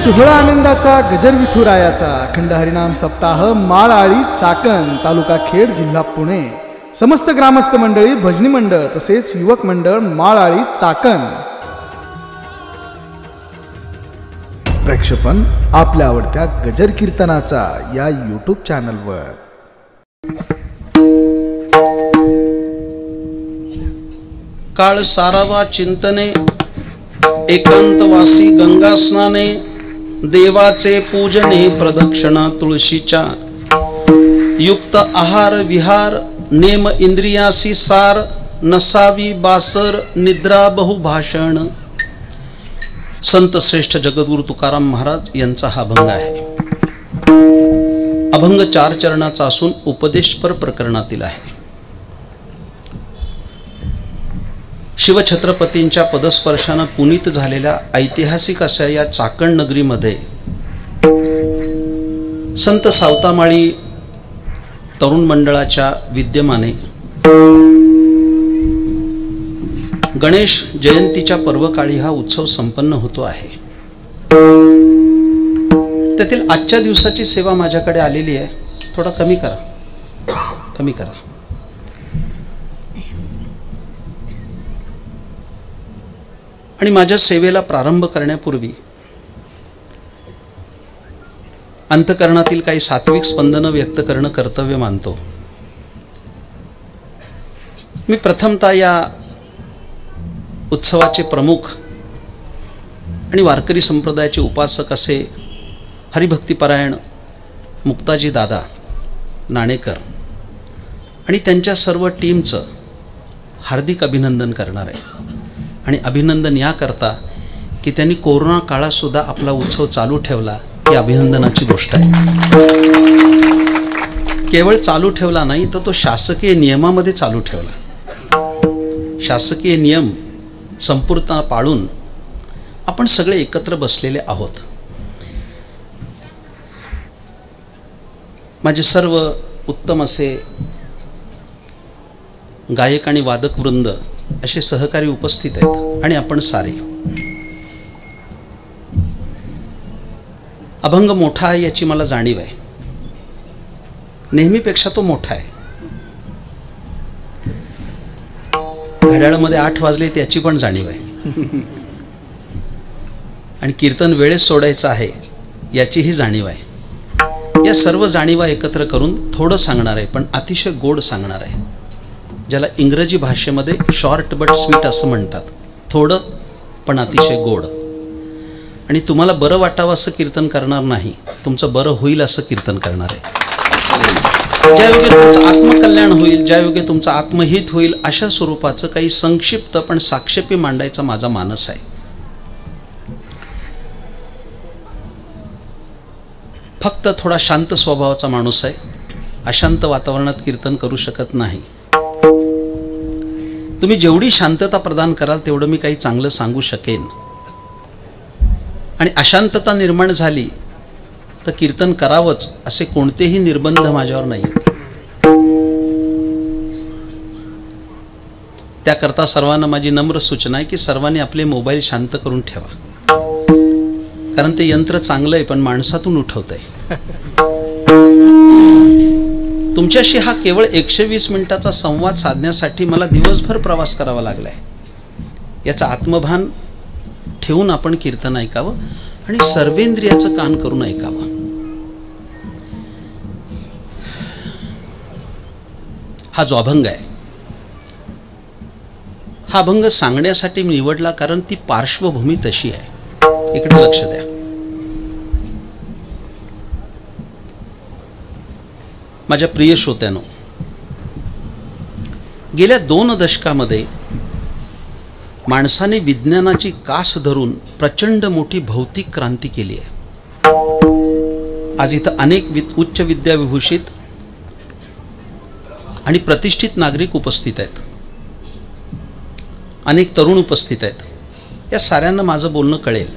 सोहळा आनंदाचा गजर विठुरायाचा अखंड हरिनाम सप्ताह माळआळी चाकण तालुका खेड जिल्हा पुणे. समस्त ग्रामस्थ मंडळी भजनी मंडळ तसेच युवक मंडळ माळआळी चाकण. प्रक्षेपण आपल्या आवडत्या गजर कीर्तनाचा या यूट्यूब चॅनलवर. काळ सारावा चिंतने एकांतवासी गंगा स्नाने देवाचे पूजने प्रदक्षिणा तुळशीच्या युक्त आहार विहार नेम इंद्रियासी सार नसावी बासर निद्रा बहुभाषण. संत श्रेष्ठ जगद्गुरु तुकाराम महाराज यांचा हा अभंग आहे. अभंग 4 चरणाचा असून उपदेशपर प्रकरणातील आहे. शिवछत्रपतींच्या पदस्पर्शाने पुनीत झालेल्या ऐतिहासिक अशा या चाकण नगरीमध्ये संत सावतामाळी तरुण मंडळाच्या विद्यमाने गणेश जयंतीच्या पर्वकाळी हा उत्सव संपन्न होतो आहे. त्यातील आजच्या दिवसाची सेवा माझ्याकडे आलेली आहे. थोडा कमी करा. आणि माझ्या सेवेला प्रारंभ करण्यापूर्वी अंतकरणातील काही सात्विक स्पंदनं व्यक्त करणं कर्तव्य मानतो. मी प्रथमतः या उत्सवाचे प्रमुख आणि वारकरी संप्रदायाचे उपासक असे हरिभक्तिपरायण मुक्ताजी दादा नाणेकर आणि त्यांच्या सर्व टीमचं हार्दिक अभिनंदन करणार आहे. आणि अभिनंदन याकरता की त्यांनी कोरोना काळात सुद्धा आपला उत्सव चालू ठेवला ही अभिनंदनाची गोष्ट आहे. केवळ चालू ठेवला नाही तर तो शासकीय नियमामध्ये चालू ठेवला. शासकीय नियम संपूर्ण पाळून आपण सगळे एकत्र बसलेले आहोत. माझे सर्व उत्तम असे गायक आणि वादक वृंद असे सहकारी उपस्थित आहेत आणि आपण सारे. अभंग मोठा आहे याची मला जाणीव आहे. नेहमीपेक्षा तो मोठा आहे. घड्याळामध्ये 8 वाजले त्याची पण जाणीव आहे. आणि कीर्तन वेळेत सोडायचं आहे याचीही जाणीव आहे. या सर्व जाणीवा एकत्र करून थोडं सांगणार आहे, पण अतिशय गोड सांगणार आहे. ज्याला इंग्रजी भाषेमध्ये शॉर्ट बट स्वीट असं म्हणतात. थोडं पण अतिशय गोड. आणि तुम्हाला बरं वाटावं असं कीर्तन करणार नाही, तुमचं बरं होईल असं कीर्तन करणार आहे. ज्यायोगे तुमचं आत्मकल्याण होईल, ज्यायोगे तुमचं आत्महित होईल अशा स्वरूपाचं काही संक्षिप्त पण साक्षेपी मांडायचा माझा मानस आहे. फक्त थोडा शांत स्वभावाचा माणूस आहे. अशांत वातावरणात कीर्तन करू शकत नाही. तुम्ही जेवढी शांतता प्रदान कराल तेवढं मी काही चांगलं सांगू शकेन. आणि अशांतता निर्माण झाली तर कीर्तन करावंच असे कोणतेही निर्बंध माझ्यावर नाही. त्याकरता सर्वांना माझी नम्र सूचना आहे की सर्वांनी आपले मोबाईल शांत करून ठेवा. कारण ते यंत्र चांगलं आहे पण माणसातून उठवत आहे. तुमच्याशी हा केवळ 120 मिनिटाचा संवाद साधण्यासाठी मला दिवसभर प्रवास करावा लागलाय. याचा आत्मभान ठेवून आपण कीर्तन ऐकावं आणि सर्वेंद्रियाचं कान करून ऐकावं. हा जो अभंग आहे हा अभंग सांगण्यासाठी मी निवडला कारण ती पार्श्वभूमी तशी आहे. इकडे लक्ष द्या. माझ्या प्रिय श्रोत्यांनो, गेल्या 2 दशकामध्ये माणसाने विज्ञानाची कास धरून प्रचंड मोठी भौतिक क्रांती केली आहे. आज इथं अनेक उच्च विद्याविभूषित आणि प्रतिष्ठित नागरिक उपस्थित आहेत. अनेक तरुण उपस्थित आहेत. या साऱ्यांना माझं बोलणं कळेल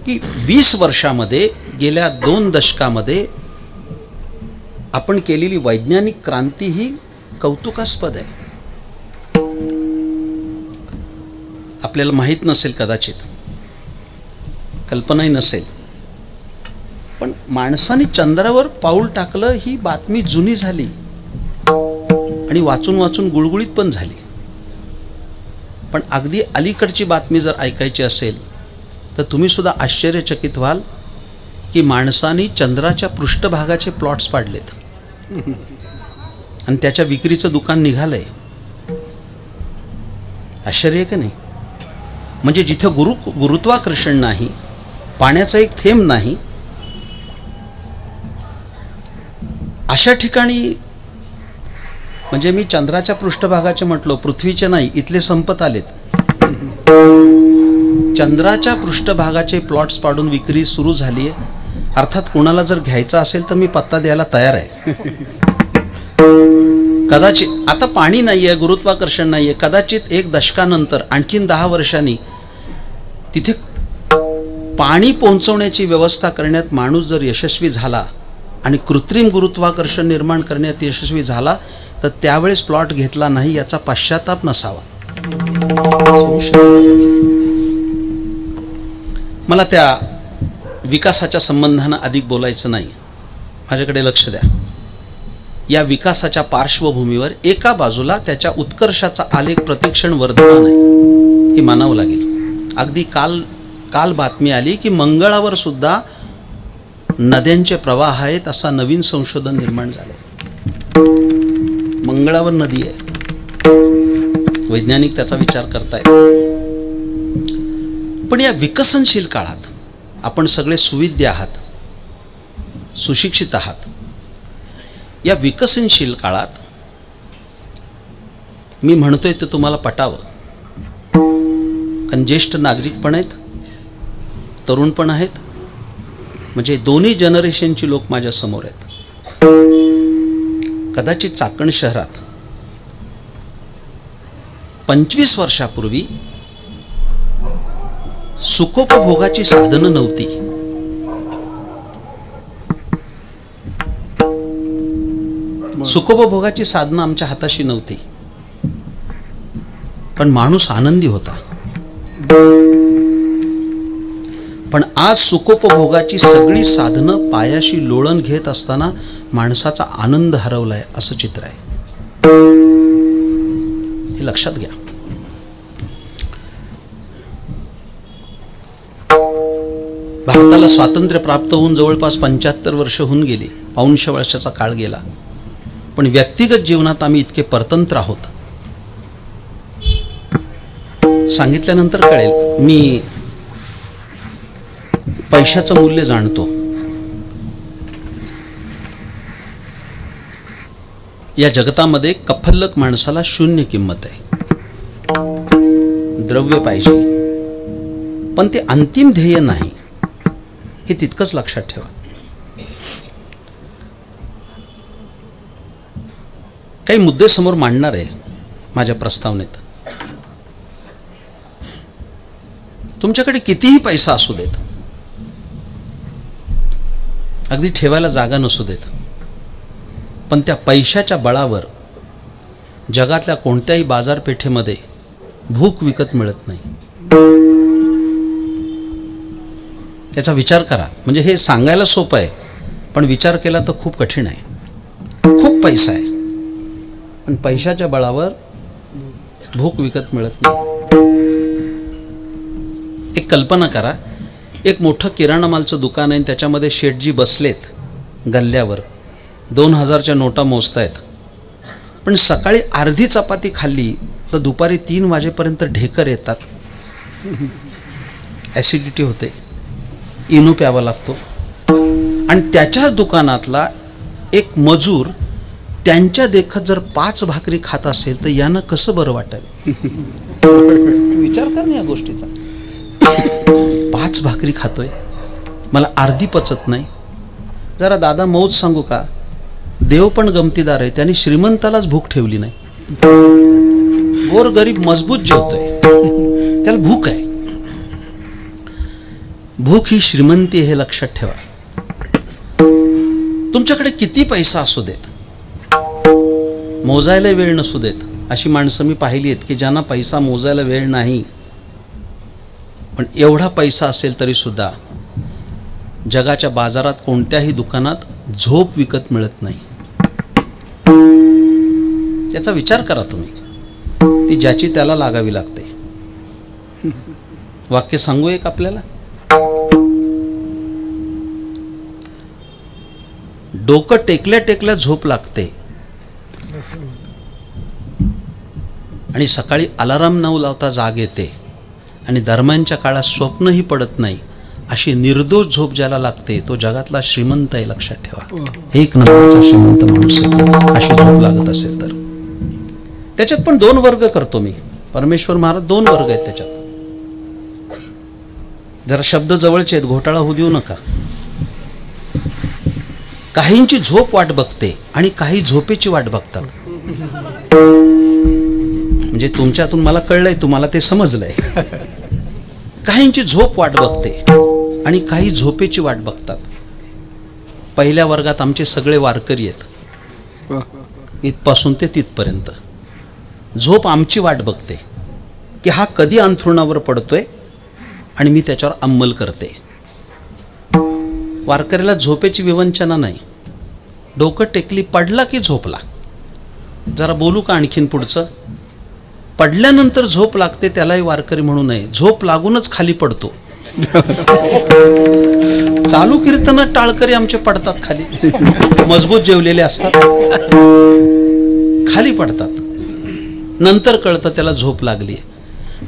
की 20 वर्षामध्ये गेल्या 2 दशकामध्ये आपण केलेली वैज्ञानिक क्रांती ही कौतुकास्पद आहे. आपल्याला माहीत नसेल कदाचित, कल्पनाही नसेल, पण माणसाने चंद्रावर पाऊल टाकलं ही बातमी जुनी झाली आणि वाचून वाचून गुळगुळीत पण झाली. पण अगदी अलीकडची बातमी जर ऐकायची असेल तर तुम्ही सुद्धा आश्चर्यचकित व्हाल की माणसाने चंद्राच्या पृष्ठभागाचे प्लॉट्स पाडलेत आणि त्याच्या विक्रीचं दुकान निघालंय. आश्चर्य आहे का नाही? म्हणजे जिथे गुरुत्वाकर्षण नाही, पाण्याचा एक थेंब नाही, अशा ठिकाणी, म्हणजे मी चंद्राच्या पृष्ठभागाचे म्हटलो, पृथ्वीचे नाही, इथले संपत आलेत. चंद्राच्या पृष्ठभागाचे प्लॉट्स पाडून विक्री सुरू झाली आहे. अर्थात कोणाला जर घ्यायचा असेल तर मी पत्ता द्यायला तयार आहे. कदाचित आता पाणी नाही आहे, गुरुत्वाकर्षण नाही आहे, कदाचित 1 दशकानंतर आणखीन 10 वर्षांनी तिथे पाणी पोहोचवण्याची व्यवस्था करण्यात माणूस जर यशस्वी झाला आणि कृत्रिम गुरुत्वाकर्षण निर्माण करण्यात यशस्वी झाला तर त्यावेळेस प्लॉट घेतला नाही याचा पश्चाताप नसावा. मला त्या विकासाच्या संबंधानं अधिक बोलायचं नाही. माझ्याकडे लक्ष द्या. या विकासाच्या पार्श्वभूमीवर एका बाजूला त्याच्या उत्कर्षाचा आलेख प्रतिक्षण वर्धमान आहे, हे मानावं लागेल. अगदी काल बातमी आली की मंगळावर सुद्धा नद्यांचे प्रवाह आहेत, असा नवीन संशोधन निर्माण झालंय. मंगळावर नदी आहे, वैज्ञानिक त्याचा विचार करतायत. पण या विकसनशील काळात आपण सगळे सुविद्य आहात, सुशिक्षित आहात. या विकसनशील काळात मी म्हणतोय ते तुम्हाला पटावं, कारण ज्येष्ठ नागरिक पण आहेत, तरुण पण आहेत, म्हणजे दोन्ही जनरेशनची लोक माझ्या समोर आहेत. कदाचित चाकण शहरात 25 वर्षापूर्वी सुखोपभोगाची साधनं नव्हती. सुखोपभोगाची साधनं आमच्या हाताशी नव्हती, पण माणूस आनंदी होता. पण आज सुखोपभोगाची सगळी साधनं पायाशी लोळण घेत असताना माणसाचा आनंद हरवलाय, असं चित्र आहे. हे लक्षात घ्या. भारताला स्वातंत्र्य प्राप्त होऊन जवळपास 75 वर्ष होऊन गेली, 500 वर्षाचा काळ गेला. पण व्यक्तिगत जीवनात आम्ही इतके परतंत्र आहोत, सांगितल्यानंतर कळेल. मी पैशाचं मूल्य जाणतो. या जगतामध्ये कफल्लक माणसाला शून्य किंमत आहे. द्रव्य पाहिजे, पण ते अंतिम ध्येय नाही, हे तितकंच लक्षात ठेवा. काही मुद्दे समोर मांडणार आहे माझ्या प्रस्तावनेत. तुमच्याकडे कितीही पैसा असू देत, अगदी ठेवायला जागा नसू देत, पण त्या पैशाच्या बळावर जगातल्या कोणत्याही बाजारपेठेमध्ये भूक विकत मिळत नाही. याचा विचार करा. म्हणजे हे सांगायला सोपं आहे, पण विचार केला तर खूप कठीण आहे. खूप पैसा आहे, पण पैशाच्या बळावर भूक विकत मिळत नाही. एक कल्पना करा, एक मोठं किराणा मालचं दुकान आहे, त्याच्यामध्ये शेठजी बसलेत गल्ल्यावर, 2000च्या नोटा मोजतायत. पण सकाळी अर्धी चपाती खाल्ली तर दुपारी 3 वाजेपर्यंत ढेकर येतात, ॲसिडिटी होते, इनो प्यावा लागतो. आणि त्याच्याच दुकानातला एक मजूर त्यांच्या देखत जर 5 भाकरी खात असेल तर यानं कसं बरं वाटेल? विचार कर ना या गोष्टीचा. 5 भाकरी खातोय, मला अर्धी पचत नाही. जरा दादा मौज सांगू का, देव पण गमतीदार आहे, त्यांनी श्रीमंतालाच भूक ठेवली नाही. गोर गरीब मजबूत जेवतोय, त्याला भूक आहे. भूक ही श्रीमंती हे लक्षात ठेवा. तुमच्याकडे किती पैसा असू देत, मोजायला वेळ नसू देत, अशी माणसं मी पाहिली आहेत की ज्यांना पैसा मोजायला वेळ नाही. पण एवढा पैसा असेल तरी सुद्धा जगाच्या बाजारात कोणत्याही दुकानात झोप विकत मिळत नाही. त्याचा विचार करा तुम्ही. ती ज्याची त्याला लागावी लागते. वाक्य सांगू एक आपल्याला. डोकं टेकल्या टेकल्या झोप लागते आणि सकाळी अलाराम न लावता जाग येते आणि दरम्यानच्या काळात स्वप्नही पडत नाही. अशी निर्दोष झोप ज्याला लागते तो जगातला श्रीमंत आहे, लक्षात ठेवा. एक नंबरचा श्रीमंत माणूस आहे अशी झोप लागत असेल तर. त्याच्यात पण 2 वर्ग करतो मी. परमेश्वर महाराज 2 वर्ग आहेत त्याच्यात. जरा शब्द जवळचे आहेत, घोटाळा होऊ देऊ नका. काहींची झोप वाट बघते आणि काही झोपेची वाट बघतात. म्हणजे तुमच्यातून मला कळलंय, तुम्हाला ते समजलंय. काहींची झोप वाट बघते आणि काही झोपेची वाट बघतात. पहिल्या वर्गात आमचे सगळे वारकरी आहेत, इथपासून ते तिथपर्यंत. झोप आमची वाट बघते की हा कधी अंथरुणावर पडतोय आणि मी त्याच्यावर अंमल करते. वारकऱ्याला झोपेची विवंचना नाही. डोकं टेकली, पडला की झोपला. जरा बोलू का आणखीन पुढचं. पडल्यानंतर झोप लागते त्यालाही वारकरी म्हणू नये. झोप लागूनच खाली पडतो. चालू कीर्तनात टाळकरी आमचे पडतात खाली, मजबूत जेवलेले असतात, खाली पडतात. नंतर कळतं त्याला झोप लागली.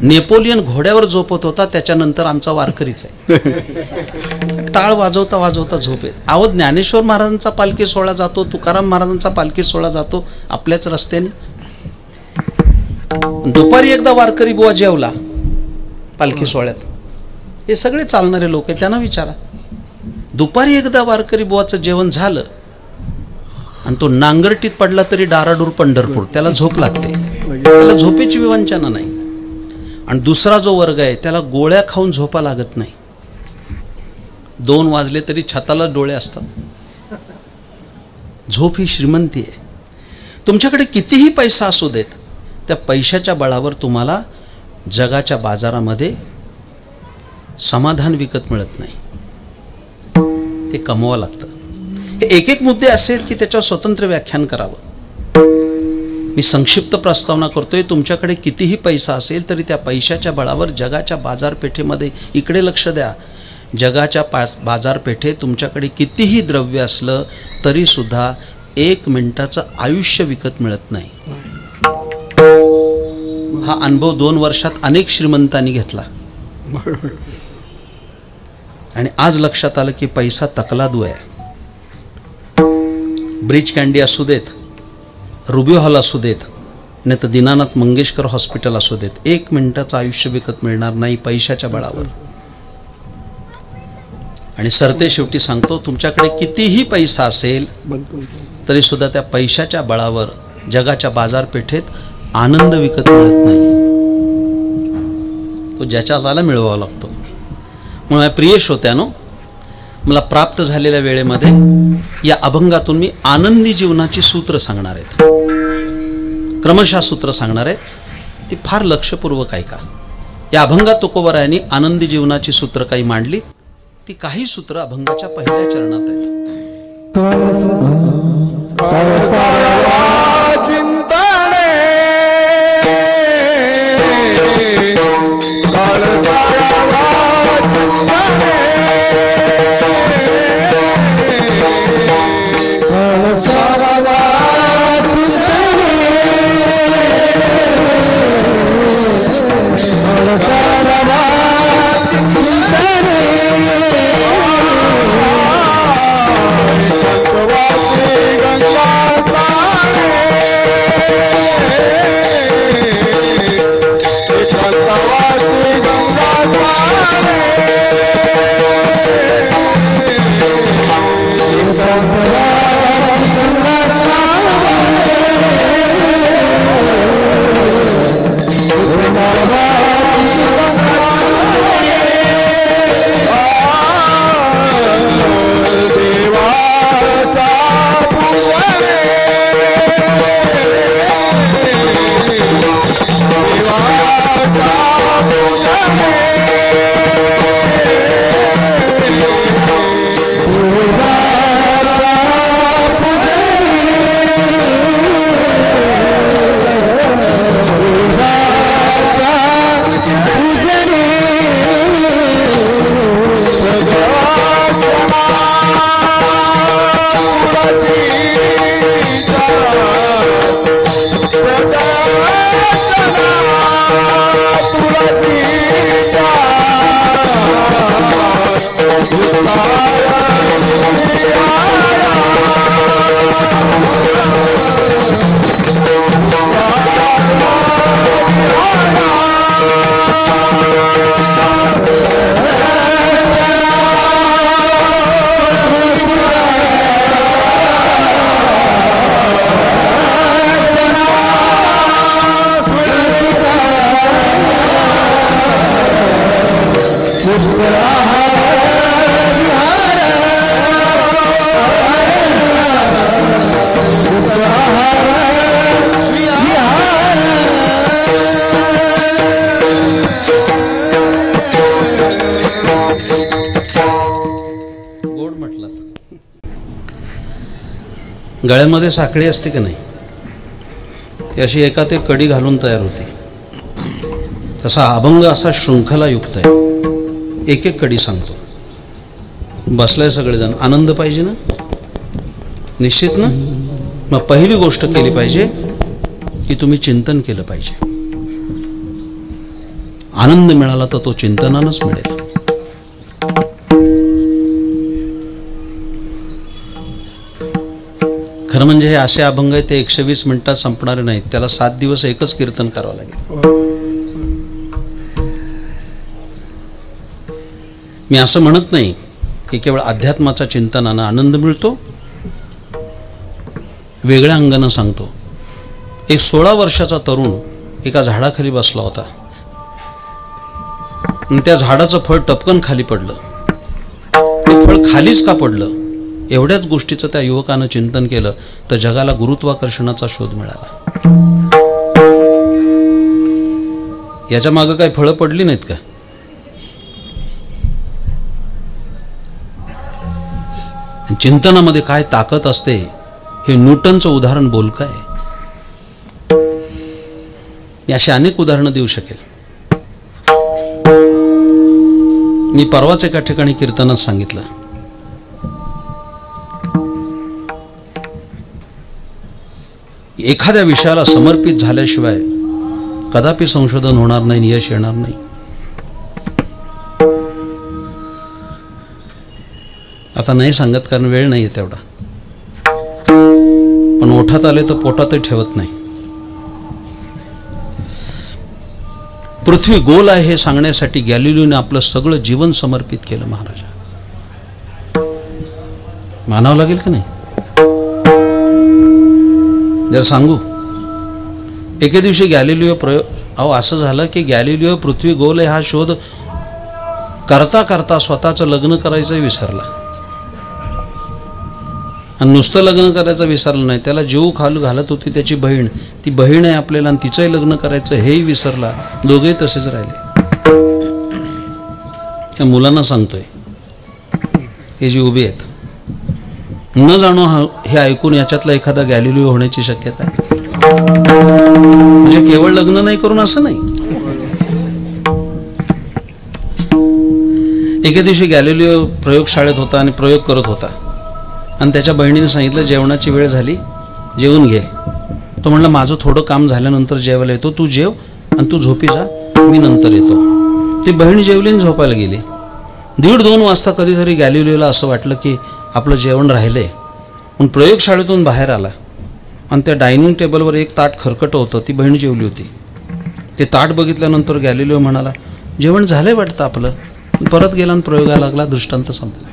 नेपोलियन घोड्यावर झोपत होता, त्याच्यानंतर आमचा वारकरीच आहे. टाळ वाजवता वाजवता झोप येत. अहो, ज्ञानेश्वर महाराजांचा पालखी सोहळा जातो, तुकाराम महाराजांचा पालखी सोहळा जातो आपल्याच रस्त्याने. दुपारी एकदा वारकरी बुवा जेवला पालखी सोहळ्यात. हे सगळे चालणारे लोक आहेत, त्यांना विचारा. दुपारी एकदा वारकरी बुवाचं जेवण झालं आणि तो नांगरटीत पडला तरी डाराडूर पंढरपूर, त्याला झोप लागते. त्याला झोपेची विवंचना नाही. आणि दुसरा जो वर्ग आहे त्याला गोळ्या खाऊन झोपा लागत नाही. 2 वाजले तरी छताला डोळे असतात. झोप ही श्रीमंती आहे. तुमच्याकडे कितीही पैसा असू देत, त्या पैशाच्या बळावर तुम्हाला जगाच्या बाजारामध्ये समाधान विकत मिळत नाही. ते कमवावं लागतं. हे एक एक मुद्दे असे आहेत की त्याच्यावर स्वतंत्र व्याख्यान करावं. मी संक्षिप्त प्रस्तावना करतोय. तुमच्याकडे कितीही पैसा असेल तरी त्या पैशाच्या बळावर जगाच्या बाजारपेठेमध्ये, इकडे लक्ष द्या, जगाच्या बाजारपेठेत तुमच्याकडे कितीही द्रव्य असलं तरी सुद्धा 1 मिनिटाचं आयुष्य विकत मिळत नाही. हा अनुभव 2 वर्षात अनेक श्रीमंतांनी घेतला. आणि आज लक्षात आलं की पैसा तकलादू आहे. ब्रिज कँडी असू देत, रुबी हॉल असू देत, नाही तर दीनानाथ मंगेशकर हॉस्पिटल असू देत, 1 मिनिटाचं आयुष्य विकत मिळणार नाही पैशाच्या बळावर. आणि सरते शेवटी सांगतो, तुमच्याकडे कितीही पैसा असेल तरी सुद्धा त्या पैशाच्या बळावर जगाच्या बाजारपेठेत आनंद विकत मिळत नाही. तो ज्याच्या त्याला मिळवावा लागतो. म्हणून प्रिय श्रोत्यानो, मला प्राप्त झालेल्या वेळेमध्ये या अभंगातून मी आनंदी जीवनाची सूत्र सांगणार आहेत. क्रमशः सूत्र सांगणार आहेत. ती फार लक्षपूर्वक ऐका. या अभंगात तुकोबरायांनी आनंदी जीवनाची सूत्र काही मांडली. ती काही सूत्र अभंगाच्या पहिल्या चरणात आहेत. गळ्यामध्ये साखळी असते की नाही, ती अशी एका ते कडी घालून तयार होते. तसा अभंग असा शृंखलायुक्त आहे. एक एक कडी सांगतो. बसलाय सगळेजण, आनंद पाहिजे ना, निश्चित ना. मग पहिली गोष्ट केली पाहिजे की तुम्ही चिंतन केलं पाहिजे. आनंद मिळाला तर तो चिंतनानंच मिळेल. खरं म्हणजे हे असे अभंग आहेत ते 120 मिनिटात संपणारे नाहीत. त्याला 7 दिवस एकच कीर्तन करावं लागेल. मी असं म्हणत नाही की केवळ अध्यात्माचा चिंतनानं आनंद मिळतो. वेगळ्या अंगानं सांगतो. एक 16 वर्षाचा तरुण एका झाडाखाली बसला होता आणि त्या झाडाचं फळ टपकन खाली पडलं. ते फळ खालीच का पडलं, एवढ्याच गोष्टीचं त्या युवकानं चिंतन केलं तर जगाला गुरुत्वाकर्षणाचा शोध मिळाला. याच्या मागं काही फळं पडली नाहीत का? चिंतनामध्ये काय ताकद असते हे न्यूटनचं उदाहरण बोलकं आहे. अशी अनेक उदाहरणं देऊ शकेल. मी परवाच एका ठिकाणी कीर्तनात सांगितलं, एखाद्या विषयाला समर्पित झाल्याशिवाय कदापि संशोधन होणार नाही, यश येणार नाही. आता नाही सांगत कारण वेळ नाही आहे तेवढा, पण ओठात आले तर पोटातही ठेवत नाही. पृथ्वी गोल आहे हे सांगण्यासाठी गॅलिलिओने आपलं सगळं जीवन समर्पित केलं. महाराजा मानावं लागेल का नाही? जर सांगू, एके दिवशी गॅलिलिओ असं झालं की गॅलिलिओ पृथ्वी गोल आहे हा शोध करता करता स्वतःचं लग्न करायचं विसरला. आणि नुसतं लग्न करायचं विसरलं नाही, त्याला जीव खालू घालत होती त्याची बहीण. ती बहीण आहे आपल्याला आणि तिचंही लग्न करायचं हेही विसरला. दोघेही तसेच राहिले. त्या मुलांना सांगतोय, हे जी उभी आहेत, न जाणो हे ऐकून याच्यातला एखादा गॅलिलिओ होण्याची शक्यता आहे. म्हणजे केवळ लग्न नाही करून असं नाही. एके दिवशी गॅलिलिओ प्रयोगशाळेत होता आणि प्रयोग करत होता आणि त्याच्या बहिणीने सांगितलं जेवणाची वेळ झाली, जेवून घे. तो म्हणला माझं थोडं काम झाल्यानंतर जेवायला येतो, तू जेव आणि तू झोपी जा, मी नंतर येतो. ती बहीण जेवली आणि झोपायला गेली. 1:30-2 वाजता कधीतरी गॅलिलिओला असं वाटलं की आपलं जेवण राहिलंय. पण प्रयोगशाळेतून बाहेर आला आणि त्या डायनिंग टेबलवर एक ताट खरकटं होतं. ती बहीण जेवली होती. ते ताट बघितल्यानंतर गॅलिलिओ म्हणाला जेवण झालंय वाटतं आपलं. परत गेला आणि प्रयोगाला लागला. दृष्टांत संपला.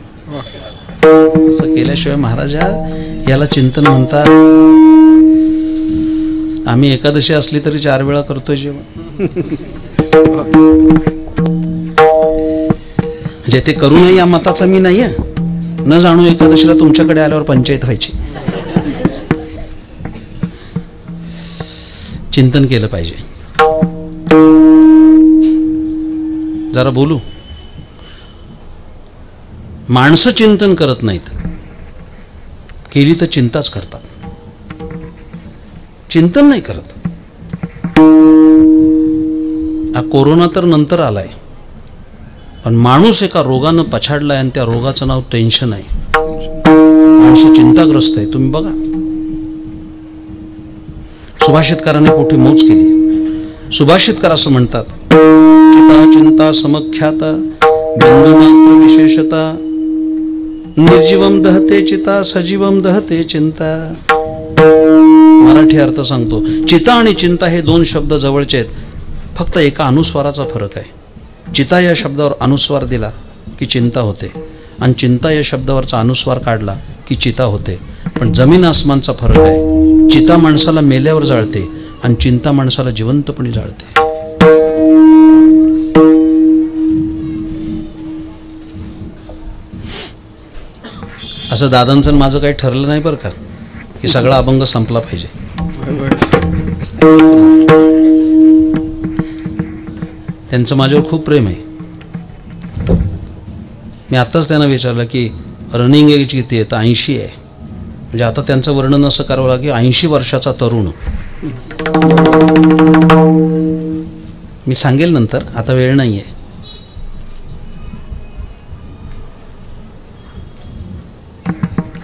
असं केल्याशिवाय महाराजा याला चिंतन म्हणतात. आम्ही एकादशी असली तरी 4 वेळा करतोय जेवण. जे ते करू नये या मताचा मी नाही आहे. न जाणू एकादशीला तुमच्याकडे आल्यावर पंचायत व्हायची. चिंतन केलं पाहिजे. जरा बोलू. माणसं चिंतन करत नाहीत, केली तर चिंताच करतात. चिंतन नाही करत. हा कोरोना तर नंतर आलाय, पण माणूस एका रोगानं पछाडलाय आणि त्या रोगाचं नाव टेन्शन आहे. माणूस चिंताग्रस्त आहे. तुम्ही बघा, सुभाषितकाराने कुठे मोज केली. सुभाषितकार असं म्हणतात, चिता चिंता समख्याता बिंदुमात्र विशेषता निर्जीवम दहते चिता सजीवम दहते चिंता. मराठी अर्थ सांगतो. चिता आणि चिंता हे 2 शब्द जवळचे आहेत, फक्त एका अनुस्वाराचा फरक आहे. चिता या शब्दावर अनुस्वार दिला की चिंता होते आणि चिंता या शब्दावरचा अनुस्वार काढला की चिता होते. पण जमीन आसमानचा फरक आहे. चिता माणसाला मेल्यावर जाळते आणि चिंता माणसाला जिवंतपणे जाळते. असं दादांचं माझं काही ठरलं नाही बरं का, की सगळा अभंग संपला पाहिजे. त्यांचं माझ्यावर खूप प्रेम आहे. मी आत्ताच त्यांना विचारलं की रनिंग एज किती आहे, तर 80 आहे. म्हणजे आता त्यांचं वर्णन असं करावं लागेल, 80 वर्षाचा तरुण. मी सांगेल नंतर, आता वेळ नाहीये.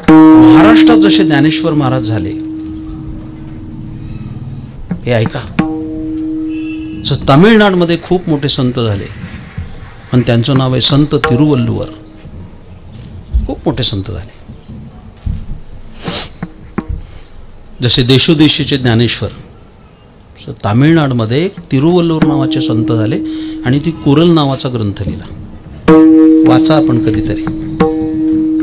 महाराष्ट्रात जसे ज्ञानेश्वर महाराज झाले, हे ऐका. तामिळनाडमध्ये खूप मोठे संत झाले, पण त्यांचं नाव आहे संत तिरुवल्लुवर. खूप मोठे संत झाले. जसे देशोदेशीचे ज्ञानेश्वर, तामिळनाडमध्ये तिरुवल्लुवर नावाचे संत झाले आणि ती कुरल नावाचा ग्रंथ लिहिला. वाचा आपण कधीतरी.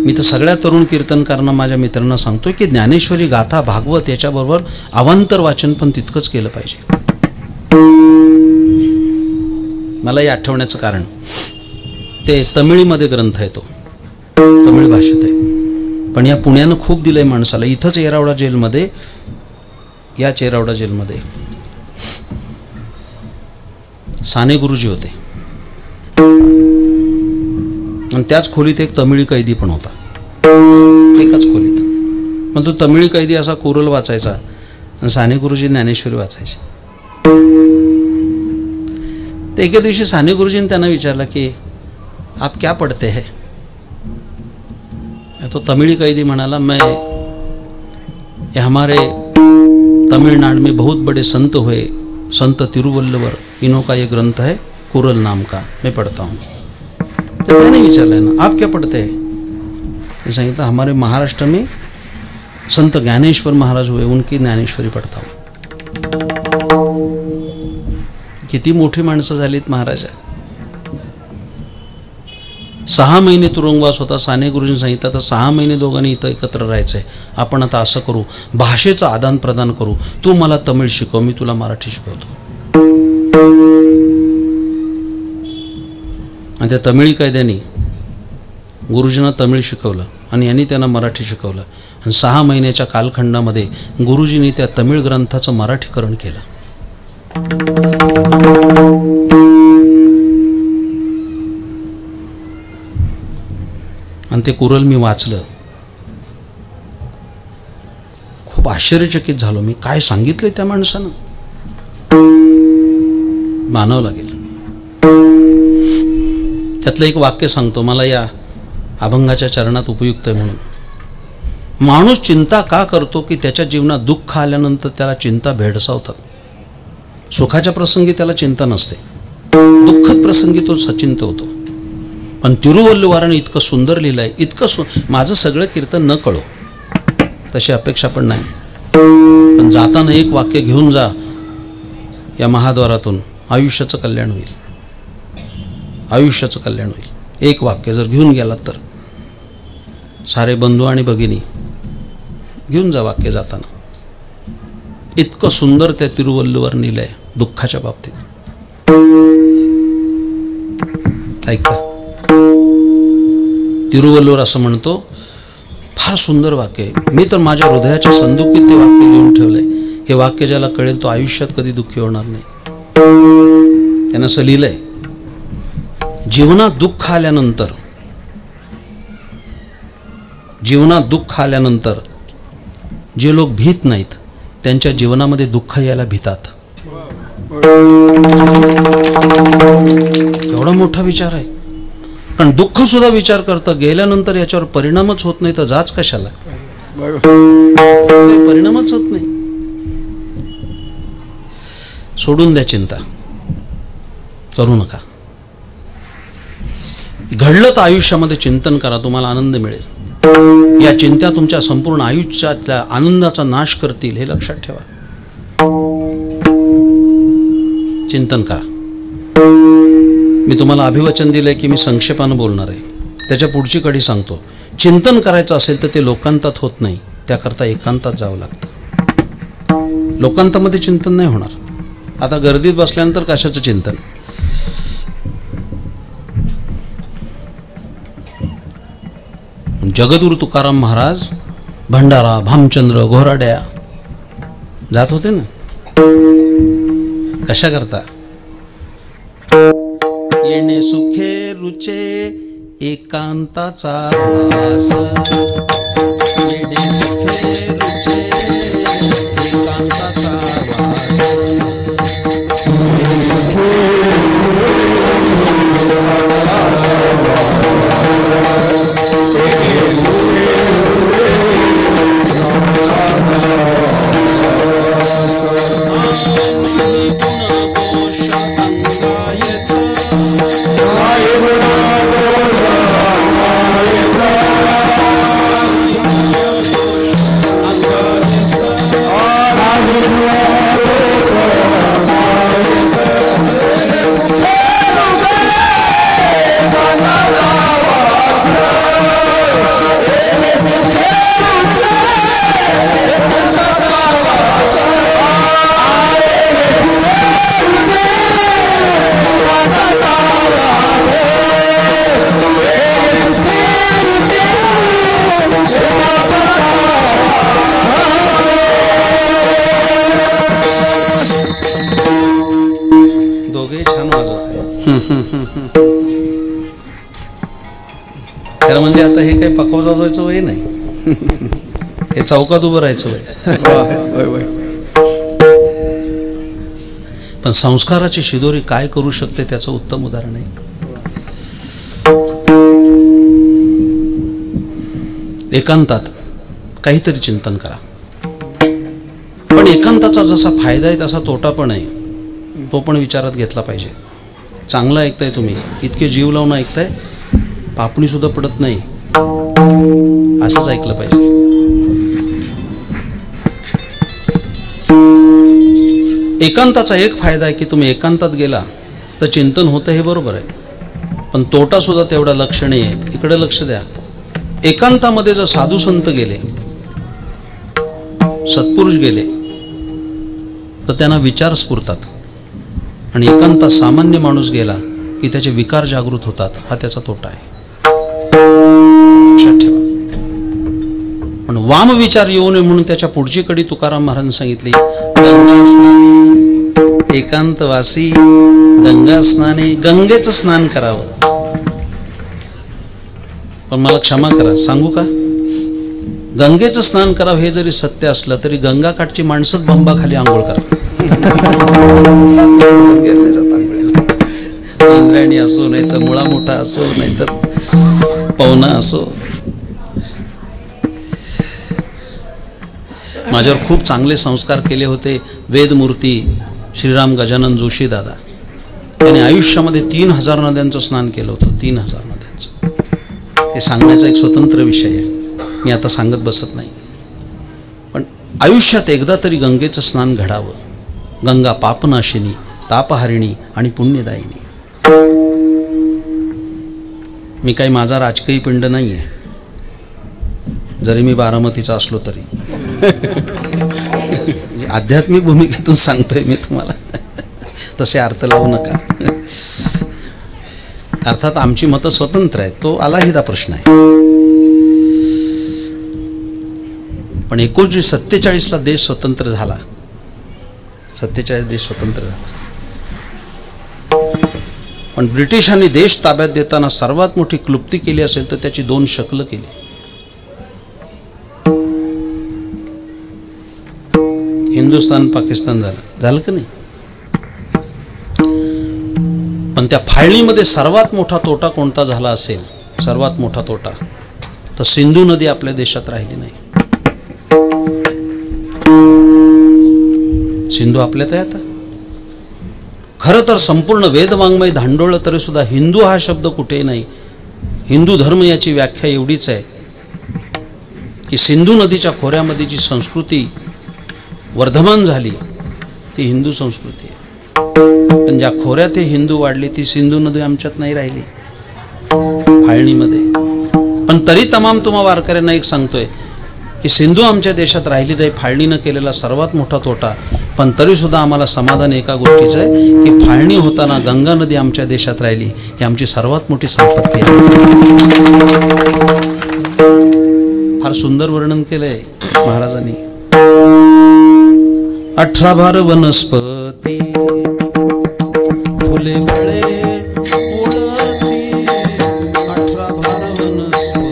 मी तर सगळ्या तरुण कीर्तनकारांना, माझ्या मित्रांना सांगतोय की ज्ञानेश्वरी, गाथा, भागवत याच्याबरोबर अवांतर वाचन पण तितकंच केलं पाहिजे. मला हे आठवण्याचं कारण, ते तमिळीमध्ये ग्रंथ आहे, तो तमिळ भाषेत आहे, पण या पुण्यानं खूप दिलंय माणसाला. इथंच येरावडा जेलमध्ये, याच येरावडा जेलमध्ये साने गुरुजी होते आणि त्याच खोलीत एक तमिळी कैदी पण होता, एकाच खोलीत. पण तो तमिळी कैदी असा कुरल वाचायचा आणि साने गुरुजी ज्ञानेश्वरी वाचायचे. तर एके दिवशी साने गुरुजींनी त्यांना विचारलं की आप क्या पढ़ते हैं? तो तमिळी कैदी म्हणाला, मैं ये हमारे तमिलनाडु में बहुत बड़े संत हुए, संत तिरुवल्लुवर, इन्हों का ये ग्रंथ है कुरल नाम का, मैं पढ़ता हूँ. तो मैंने विचारा ना, आप क्या पढ़ते हैं? सांगितलं, हमारे महाराष्ट्र में संत ज्ञानेश्वर महाराज हुए, उनकी ज्ञानेश्वरी पढ़ता हूँ. किती मोठी माणसं झालीत महाराजा. 6 महिने तुरुंगवास होता. साने गुरुजींनी सांगितलं, तर 6 महिने दोघांनी इथं एकत्र राहायचंय. आपण आता असं करू, भाषेचं आदान प्रदान करू. तू मला तमिळ शिकव, मी तुला मराठी शिकवतो. आणि त्या तमिळी कैद्यांनी गुरुजींना तमिळ शिकवलं आणि यांनी त्यांना मराठी शिकवलं. आणि 6 महिन्याच्या कालखंडामध्ये गुरुजींनी त्या तमिळ ग्रंथाचं मराठीकरण केलं. आणि ते कुरल मी वाचलं. खूप आश्चर्यचकित झालो मी. काय सांगितलंय त्या माणसानं, मानावं लागेल. त्यातलं एक वाक्य सांगतो, मला या अभंगाच्या चरणात उपयुक्त आहे म्हणून. माणूस चिंता का करतो की त्याच्या जीवनात दुःख आल्यानंतर त्याला चिंता भेडसावतात. सुखाच्या प्रसंगी त्याला चिंता नसते, दुःखद प्रसंगी तो सचिंत होतो. पण तिरुवल्लुवराने इतकं सुंदर लिहिलंय, इतकं माझं सगळं कीर्तन न कळो, तशी अपेक्षा पण नाही, पण जाताना एक वाक्य घेऊन जा या महाद्वारातून, आयुष्याचं कल्याण होईल. आयुष्याचं कल्याण होईल. एक वाक्य जर घेऊन गेलात तर, सारे बंधू आणि भगिनी घेऊन जा वाक्य जाताना. इतकं सुंदर त्या तिरुवल्लुवर लिहिलंय दुःखाच्या बाबतीत. ऐकता, तिरुवल्लुवर असं म्हणतो, फार सुंदर वाक्य आहे. मी तर माझ्या हृदयाच्या संदुकीत ते वाक्य लिहून ठेवलंय. हे वाक्य ज्याला कळेल तो आयुष्यात कधी दुःखी होणार नाही. त्यानं असं लिहिलंय, जीवनात दुःख आल्यानंतर, जीवनात दुःख आल्यानंतर जे लोक भीत नाहीत त्यांच्या जीवनामध्ये दुःख यायला भीतात. एवढा मोठा विचार आहे. पण दुःख सुद्धा विचार करतं, गेल्यानंतर याच्यावर परिणामच होत नाही तर जाच कशाला. परिणामच होत नाही. सोडून द्या चिंता, करू नका. घडलं तर आयुष्यामध्ये चिंतन करा, तुम्हाला आनंद मिळेल. या चिंता तुमच्या संपूर्ण आयुष्यातल्या आनंदाचा नाश करतील, हे लक्षात ठेवा. चिंतन करा. मी तुम्हाला अभिवचन दिलंय की मी संक्षेपानं बोलणार आहे. त्याच्या पुढची कडी सांगतो. चिंतन करायचं असेल तर ते लोकांतात होत नाही, त्याकरता एकांतात जावं लागतं. लोकांतामध्ये चिंतन नाही होणार. आता गर्दीत बसल्यानंतर कशाचं चिंतन. जगद्गुरु तुकाराम महाराज भंडारा, भामचंद्र, घोराड्या जात होते ना. कशा करता. येणे सुखे रुचे एकांताचा रस, वेडे सुखे रुचे एकांताचा खरं म्हणजे आता हे काही पकवा जायचं वय नाही, हे चौकात उभं राहायचं वय. पण संस्काराची शिदोरी काय करू शकते त्याचं उत्तम उदाहरण आहे. एकांतात काहीतरी चिंतन करा, पण एकांताचा जसा फायदा आहे तसा तोटा पण आहे, तो पण विचारात घेतला पाहिजे. चांगलं ऐकताय तुम्ही, इतके जीव लावून ऐकताय, पापणी सुद्धा पडत नाही, असंच ऐकलं पाहिजे. एकांताचा एक फायदा आहे की तुम्ही एकांतात गेला तर चिंतन होतं, हे बरोबर आहे, पण तोटा सुद्धा तेवढा लक्षणीय आहे. इकडे लक्ष द्या. एकांतामध्ये जर साधू संत गेले, सत्पुरुष गेले, तर त्यांना विचार स्फुरतात, आणि एकांतात सामान्य माणूस गेला की त्याचे विकार जागृत होतात. हा त्याचा तोटा आहे, लक्षात ठेवा. पण वाम विचार येऊ नये म्हणून त्याच्या पुढची कडी तुकाराम महाराजांनी सांगितली, गंगा स्नानी एकांतवासी गंगा स्नाने, गंगेचं स्नान करावं. पण मला क्षमा करा, सांगू का, गंगेचं स्नान करावं हे जरी सत्य असलं तरी गंगाकाठची माणसंच बंबाखाली आंघोळ करतात. इंद्रायणी असो, नाही तर मुळा मोठा असो, नाही तर पवना असो. माझ्यावर खूप चांगले संस्कार केले होते वेदमूर्ती श्रीराम गजानन जोशी दादा. त्यांनी आयुष्यामध्ये 3000 नद्यांचं स्नान केलं होतं, 3000 नद्यांचं. ते सांगण्याचा एक स्वतंत्र विषय आहे, मी आता सांगत बसत नाही. पण आयुष्यात एकदा तरी गंगेचं स्नान घडावं. गंगा पापनाशिनी, तापहारिणी आणि पुण्यदायिनी. मी काही माझा राजकीय पिंड नाही आहे, जरी मी बारामतीचा असलो तरी. आध्यात्मिक भूमिकेतून सांगतोय मी तुम्हाला, तसे अर्थ लावू नका. अर्थात आमची मतं स्वतंत्र आहेत, तो अलाहिदा प्रश्न आहे. पण 1947ला देश स्वतंत्र झाला, 47 देश स्वतंत्र झाला. पण ब्रिटिशांनी देश ताब्यात देताना सर्वात मोठी क्लुप्ती केली असेल तर त्याची 2 शकलं केली. हिंदुस्थान पाकिस्तान झालं का नाही. पण त्या फाळणीमध्ये सर्वात मोठा तोटा कोणता झाला असेल, सर्वात मोठा तोटा, तर सिंधू नदी आपल्या देशात राहिली नाही. सिंधू आपल्यात आहे आता. खरं तर संपूर्ण वेदवाङ्मय धांडोळलं तरी सुद्धा हिंदू हा शब्द कुठेही नाही. हिंदू धर्म याची व्याख्या एवढीच आहे की सिंधू नदीच्या खोऱ्यामध्ये जी संस्कृती वर्धमान झाली ती हिंदू संस्कृती आहे. पण ज्या खोऱ्यात हे हिंदू वाढले ती सिंधू नदी आमच्यात नाही राहिली, फाळणीमध्ये. पण तरी तमाम तुम्हा वारकऱ्यांना एक सांगतोय की सिंधू आमच्या देशात राहिली नाही, फाळणीनं केलेला सर्वात मोठा तोटा. पण तरी सुद्धा आम्हाला समाधान एका गोष्टीचं आहे की फाळणी होताना गंगा नदी आमच्या देशात राहिली, ही आमची सर्वात मोठी संपत्ती आहे. फार सुंदर वर्णन केलंय महाराजांनी. 18 भार वनस्पती फुले फळे उडती, 18 भार वनस्पती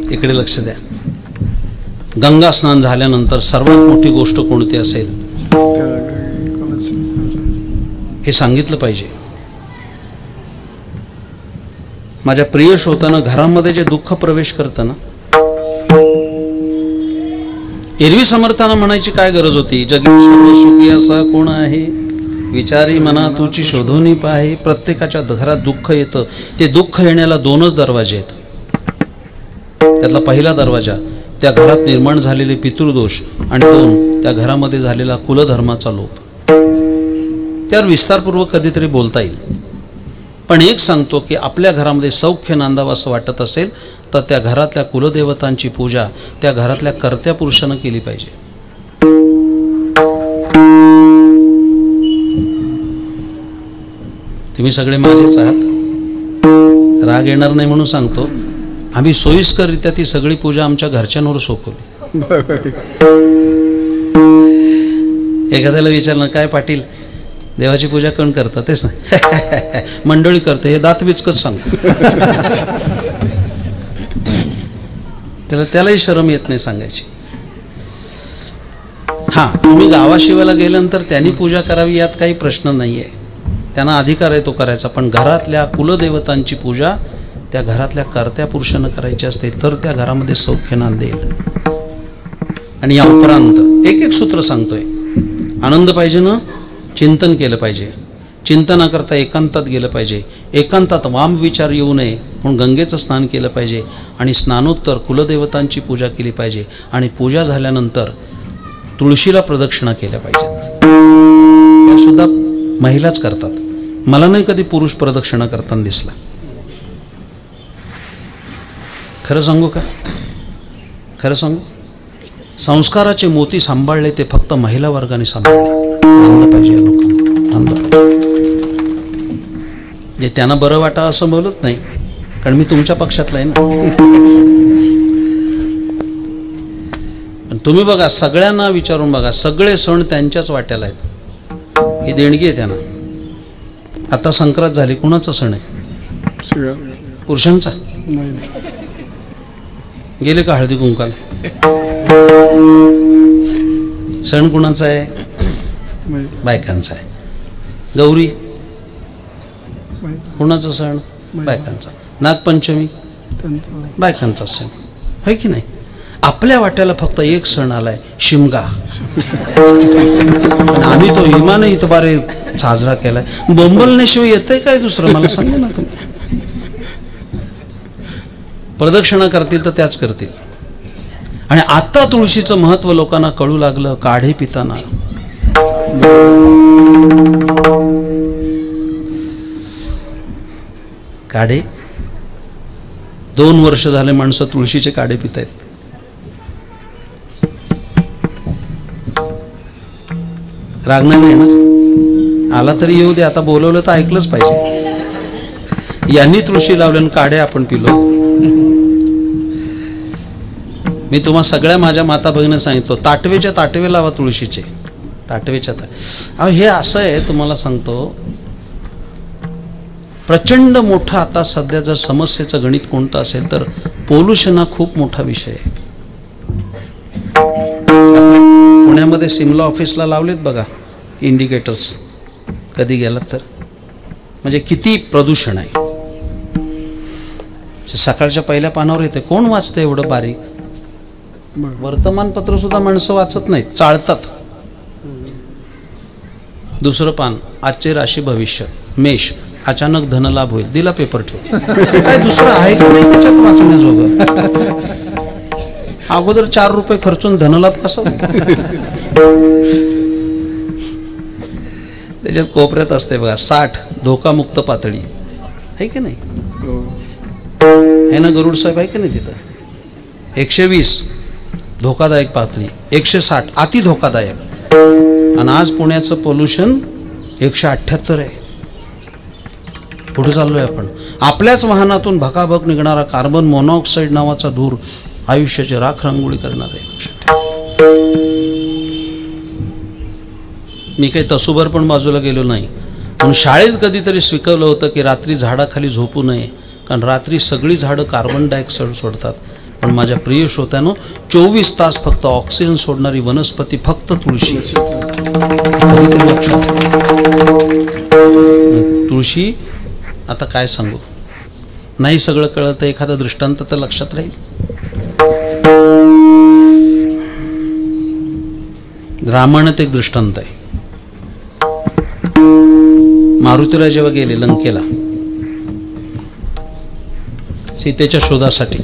इकडे लक्ष द्या. गंगा स्नान झाल्यानंतर सर्वात मोठी गोष्ट कोणती असेल हे सांगितलं पाहिजे. माझ्या प्रिय श्रोतांना, घरामध्ये जे दुःख प्रवेश करतं ना, एरवी समर्थांना म्हणायची काय गरज होती? जगी सर्व सुखी असा कोण आहे, विचारी मना तुची शोधून पाहे. प्रत्येकाच्या घरात दुःख येतं. ते दुःख येण्याला दोनच दरवाजे आहेत. त्यातला पहिला दरवाजा त्या घरात निर्माण झालेले पितृदोष, आणि दोन त्या घरामध्ये झालेला कुलधर्माचा लोप. त्यावर विस्तारपूर्वक कधीतरी बोलता येईल. पण एक सांगतो की आपल्या घरामध्ये सौख्य नांदावं असं वाटत असेल तर त्या घरातल्या कुलदेवतांची पूजा त्या घरातल्या कर्त्या पुरुषानं केली पाहिजे. तुम्ही सगळे माझेच आहात, राग येणार नाही म्हणून सांगतो. आम्ही सोयीस्कररित्या ती सगळी पूजा आमच्या घरच्यांवर सोपवली. एखाद्याला विचारलं, काय पाटील देवाची पूजा कोण करतं? तेच ना, मंडळी करते. हे दात विचकत सांगतो. त्यालाही शरम येत नाही सांगायची. हां, तुम्ही गावाशिवायला गेल्यानंतर त्यांनी पूजा करावी यात काही प्रश्न नाही आहे, त्यांना अधिकार आहे तो करायचा. पण घरातल्या कुलदेवतांची पूजा त्या घरातल्या कर्त्या पुरुषानं करायची असते, तर त्या घरामध्ये सौख्य नांदेल. आणि या उपरांत एक एक सूत्र सांगतोय. आनंद पाहिजे ना, चिंतन केलं पाहिजे. चिंतनाकरता एकांतात गेलं पाहिजे. एकांतात वाम विचार येऊ नये म्हणून गंगेचं स्नान केलं पाहिजे. आणि स्नानोत्तर कुलदेवतांची पूजा केली पाहिजे. आणि पूजा झाल्यानंतर तुळशीला प्रदक्षिणा केल्या पाहिजेत. त्या सुद्धा महिलाच करतात. मला नाही कधी पुरुष प्रदक्षिणा करताना दिसला. खरं सांगू का? खरं सांगू, संस्काराचे मोती सांभाळले ते फक्त महिला वर्गाने सांभाळले. आणलं पाहिजे या लोकांना, आणलं पाहिजे. जे त्यांना बरं वाटा असं बोलत नाही, कारण मी तुमच्या पक्षातला आहे ना. पण तुम्ही बघा, सगळ्यांना विचारून बघा, सगळे सण त्यांच्याच वाट्याला आहेत. ही देणगी आहे त्यांना. आता संक्रांत झाली, कुणाचा सण आहे? पुरुषांचा. गेले का हळदी कुंकाला? सण कुणाचा आहे? बायकांचा आहे. गौरी कुणाचा सण? बायकांचा. नागपंचमी बायकांचा सण आहे की नाही? आपल्या वाट्याला फक्त एक सण आलाय, शिमगा. आम्ही तो इमान इतबारे साजरा केलाय. बोंबलण्याशिवाय येतंय काय दुसरं? मला सांगा ना तुम्ही. प्रदक्षिणा करतील तर त्याच करतील. आणि आता तुळशीचं महत्व लोकांना कळू लागलं काढे पिताना. काढे 2 वर्ष झाले माणसं तुळशीचे काढे पित आहेत. राग नाही येणार, आला तरी येऊ दे. आता बोलवलं तर ऐकलंच पाहिजे. यांनी तुळशी लावल्यानं काढे आपण पिलो. मी तुम्हा सगळ्या माझ्या माता भगिनींना सांगितलं, ताटवेच्या ताटवे लावा तुळशीचे. ताटवेच्या अहो हे असं आहे, तुम्हाला सांगतो. प्रचंड मोठा आता सध्या जर समस्येचं गणित कोणतं असेल तर पोल्युशन हा खूप मोठा विषय आहे. पुण्यामध्ये सिमला ऑफिसला लावलेत बघा इंडिकेटर्स, कधी गेलात तर. म्हणजे किती प्रदूषण आहे. सकाळच्या पहिल्या पानावर येते. कोण वाचतं एवढं बारीक? वर्तमानपत्र सुद्धा माणसं वाचत नाहीत, चाळतात. दुसरं पान, आजचे राशी भविष्य, मेष, अचानक धनलाभ होईल. दिला पेपर ठेव. काय दुसरं आहे का नाही त्याच्यात वाचण्याजोगं? अगोदर 4 रुपये खर्चून धनलाभ कसा? त्याच्यात कोपऱ्यात असते बघा 60 धोकामुक्त पातळी आहे की नाही? आहे ना गरुड साहेब, आहे की नाही तिथं? 120 धोकादायक पातळी, 160 अति धोकादायक. आणि आज पुण्याचं पोल्युशन 178 आहे. पुढे चाललोय आपण. आपल्याच वाहनातून भकाभक निघणारा कार्बन मोनॉक्साईड नावाचा धूर आयुष्याची राख रांगोळी करणार आहे. लक्षात ठेवा. मी काही तसुभर पण बाजूला गेलो नाही. म्हणून शाळेत कधीतरी शिकवलं होतं की रात्री झाडाखाली झोपू नये, कारण रात्री सगळी झाडं कार्बन डायऑक्साईड सोडतात. पण माझ्या प्रिय श्रोत्यानो, 24 तास फक्त ऑक्सिजन सोडणारी वनस्पती फक्त तुळशी. कधीतरी लक्षात तुळशी. आता काय सांगू, नाही सगळं कळलं तर एखादा दृष्टांत तर लक्षात राहील. रामायणात एक दृष्टांत आहे. मारुतीराज जेव्हा गेले लंकेला सीतेच्या शोधासाठी,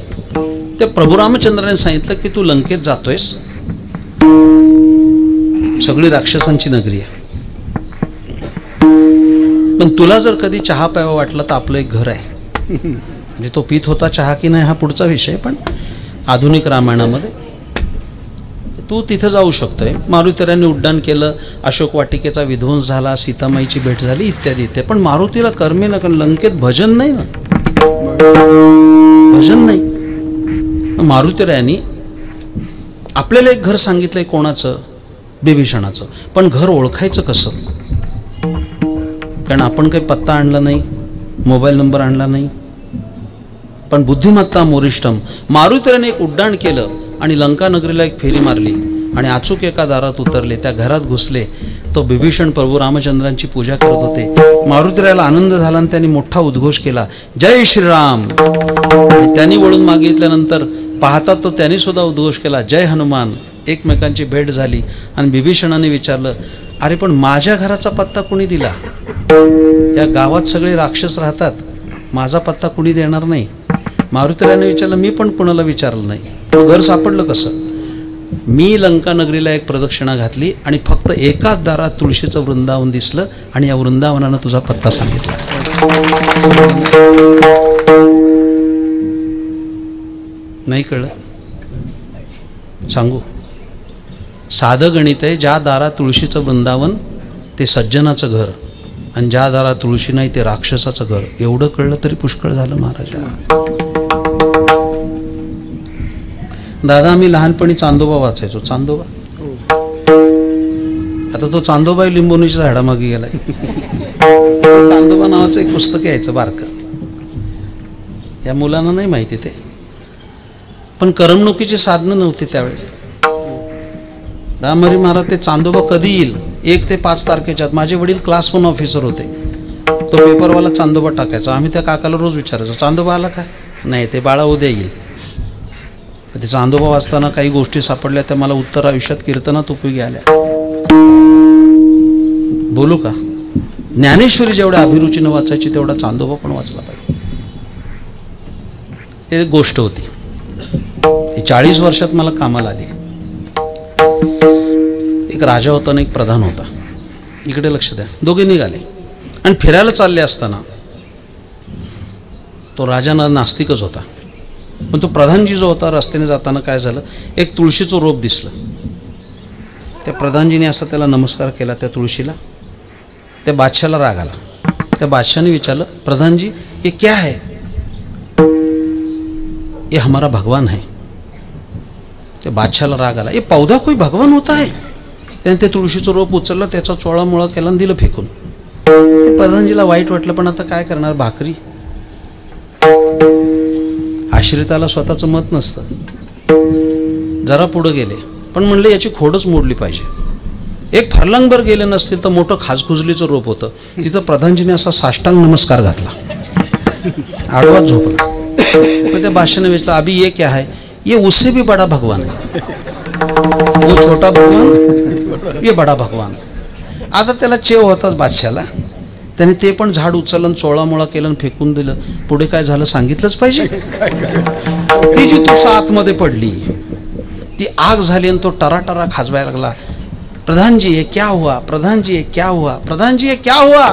त्या प्रभू रामचंद्राने सांगितलं की तू लंकेत जातोयस, सगळी राक्षसांची नगरी आहे, पण तुला जर कधी चहा प्यावा वाटला तर आपलं एक घर आहे. म्हणजे तो पित होता चहा की नाही हा पुढचा विषय, पण आधुनिक रामायणामध्ये तू तिथं जाऊ शकतोय. मारुतीराने उड्डाण केलं, अशोक वाटिकेचा विध्वंस झाला, सीतामाईची भेट झाली, इत्यादी इत्यादी. पण मारुतीला कर्मे ना, कारण लंकेत भजन नाही ना, भजन नाही. मारुतीरायांनी आपल्याला एक घर सांगितलंय, कोणाचं? बिभीषणाचं. पण घर ओळखायचं कसं? कारण आपण काही पत्ता आणला नाही, मोबाईल नंबर आणला नाही, पण बुद्धिमत्ता मोरिष्ठम. मारुतीराने एक उड्डाण केलं आणि लंका नगरीला एक फेरी मारली आणि अचूक एका दारात उतरले, त्या घरात घुसले. तो बिभीषण प्रभू रामचंद्रांची पूजा करत होते. मारुतीरायाला आनंद झाला आणि त्यांनी मोठा उद्घोष केला, जय श्रीराम. आणि त्यांनी वळून मागितल्यानंतर पाहतात तो त्यांनी सुद्धा उद्घोष केला, जय हनुमान. एकमेकांची भेट झाली आणि बिभीषणाने विचारलं, अरे पण माझ्या घराचा पत्ता कुणी दिला? या गावात सगळे राक्षस राहतात, माझा पत्ता कुणी देणार नाही. मारुतीरायाने विचारलं, मी पण कुणाला विचारलं नाही, घर सापडलं कसं? मी लंका नगरीला एक प्रदक्षिणा घातली आणि फक्त एकाच दारात तुळशीचं वृंदावन दिसलं आणि या वृंदावनानं तुझा पत्ता सांगितला. नाही कळलं? सांगू, साधं गणित आहे. ज्या दारात तुळशीचं वृंदावन ते सज्जनाचं घर आणि ज्या दारात तुळशी नाही ते राक्षसाचं घर. एवढं कळलं तरी पुष्कळ झालं महाराज. दादा, आम्ही लहानपणी चांदोबा वाचायचो. चांदोबा, आता तो चांदोबा लिंबोनीच्या झाडामागे गेलाय. चांदोबा नावाचं एक पुस्तक यायचं बारकं, या मुलांना नाही माहिती ते. पण करमणुकीची साधनं नव्हती त्यावेळेस. रामहरी महाराज ते चांदोबा कधी येईल, 1 ते 5 तारखेच्या आत. माझे वडील क्लास 1 ऑफिसर होते. तो पेपरवाला चांदोबा टाकायचा. आम्ही त्या काकाला रोज विचारायचो, चांदोबा आला का? नाही, ते बाळा उद्या येईल. ते चांदोबा वाचताना काही गोष्टी सापडल्या त्या मला उत्तर आयुष्यात कीर्तनात उपयोगी आल्या. बोलू का? ज्ञानेश्वरी जेवढ्या अभिरुचीनं वाचायची तेवढा चांदोबा पण वाचला पाहिजे. हे गोष्ट होती, ती 40 वर्षात मला कामाला आली. एक राजा होता आणि एक प्रधान होता. इकडे लक्ष द्या. दोघे निघाले आणि फिरायला चालले असताना तो राजा नास्तिकच होता, पण तो प्रधानजी जो होता रस्त्याने जाताना काय झालं, एक तुळशीचं रोप दिसलं. त्या प्रधानजीने असा त्याला नमस्कार केला त्या तुळशीला. त्या बादशाला राग आला. त्या बादशाने विचारलं, प्रधानजी ये क्या है? ये हमारा भगवान है. त्या बादशाला राग आला, ये पौधा कोई भगवान होता है? त्याने ते तुळशीचं रोप उचललं, त्याचा चोळामोळा केला आणि दिलं फेकून. ते प्रधानजीला वाईट वाटलं, पण आता काय करणार, भाकरी. आश्रिताला स्वतःचं मत नसतं. जरा पुढं गेले, पण म्हणले याची खोडच मोडली पाहिजे. एक फरलांगभर गेले नसतील तर मोठं खासखुजलीचं रोप होतं. तिथं प्रधानजीने असा साष्टांग नमस्कार घातला, आडवाच झोपला. मग त्या बादशाने विचारलं, अभी ये क्या है? ये उससे भी बड़ा भगवान है. वो छोटा भगवान, ये बड़ा भगवान. आता त्याला चेव होताच बादशाला. त्याने ते पण झाड उचललं, चोळामोळा केलं आणि फेकून दिलं. पुढे काय झालं सांगितलंच पाहिजे. ती जी तुळस आतमध्ये पडली, ती आग झाली आणि तो टराटरा खाजवायला लागला, प्रधान जी ये क्या हुआ, प्रधान जी ये क्या हुआ, प्रधान जी ये क्या हुआ?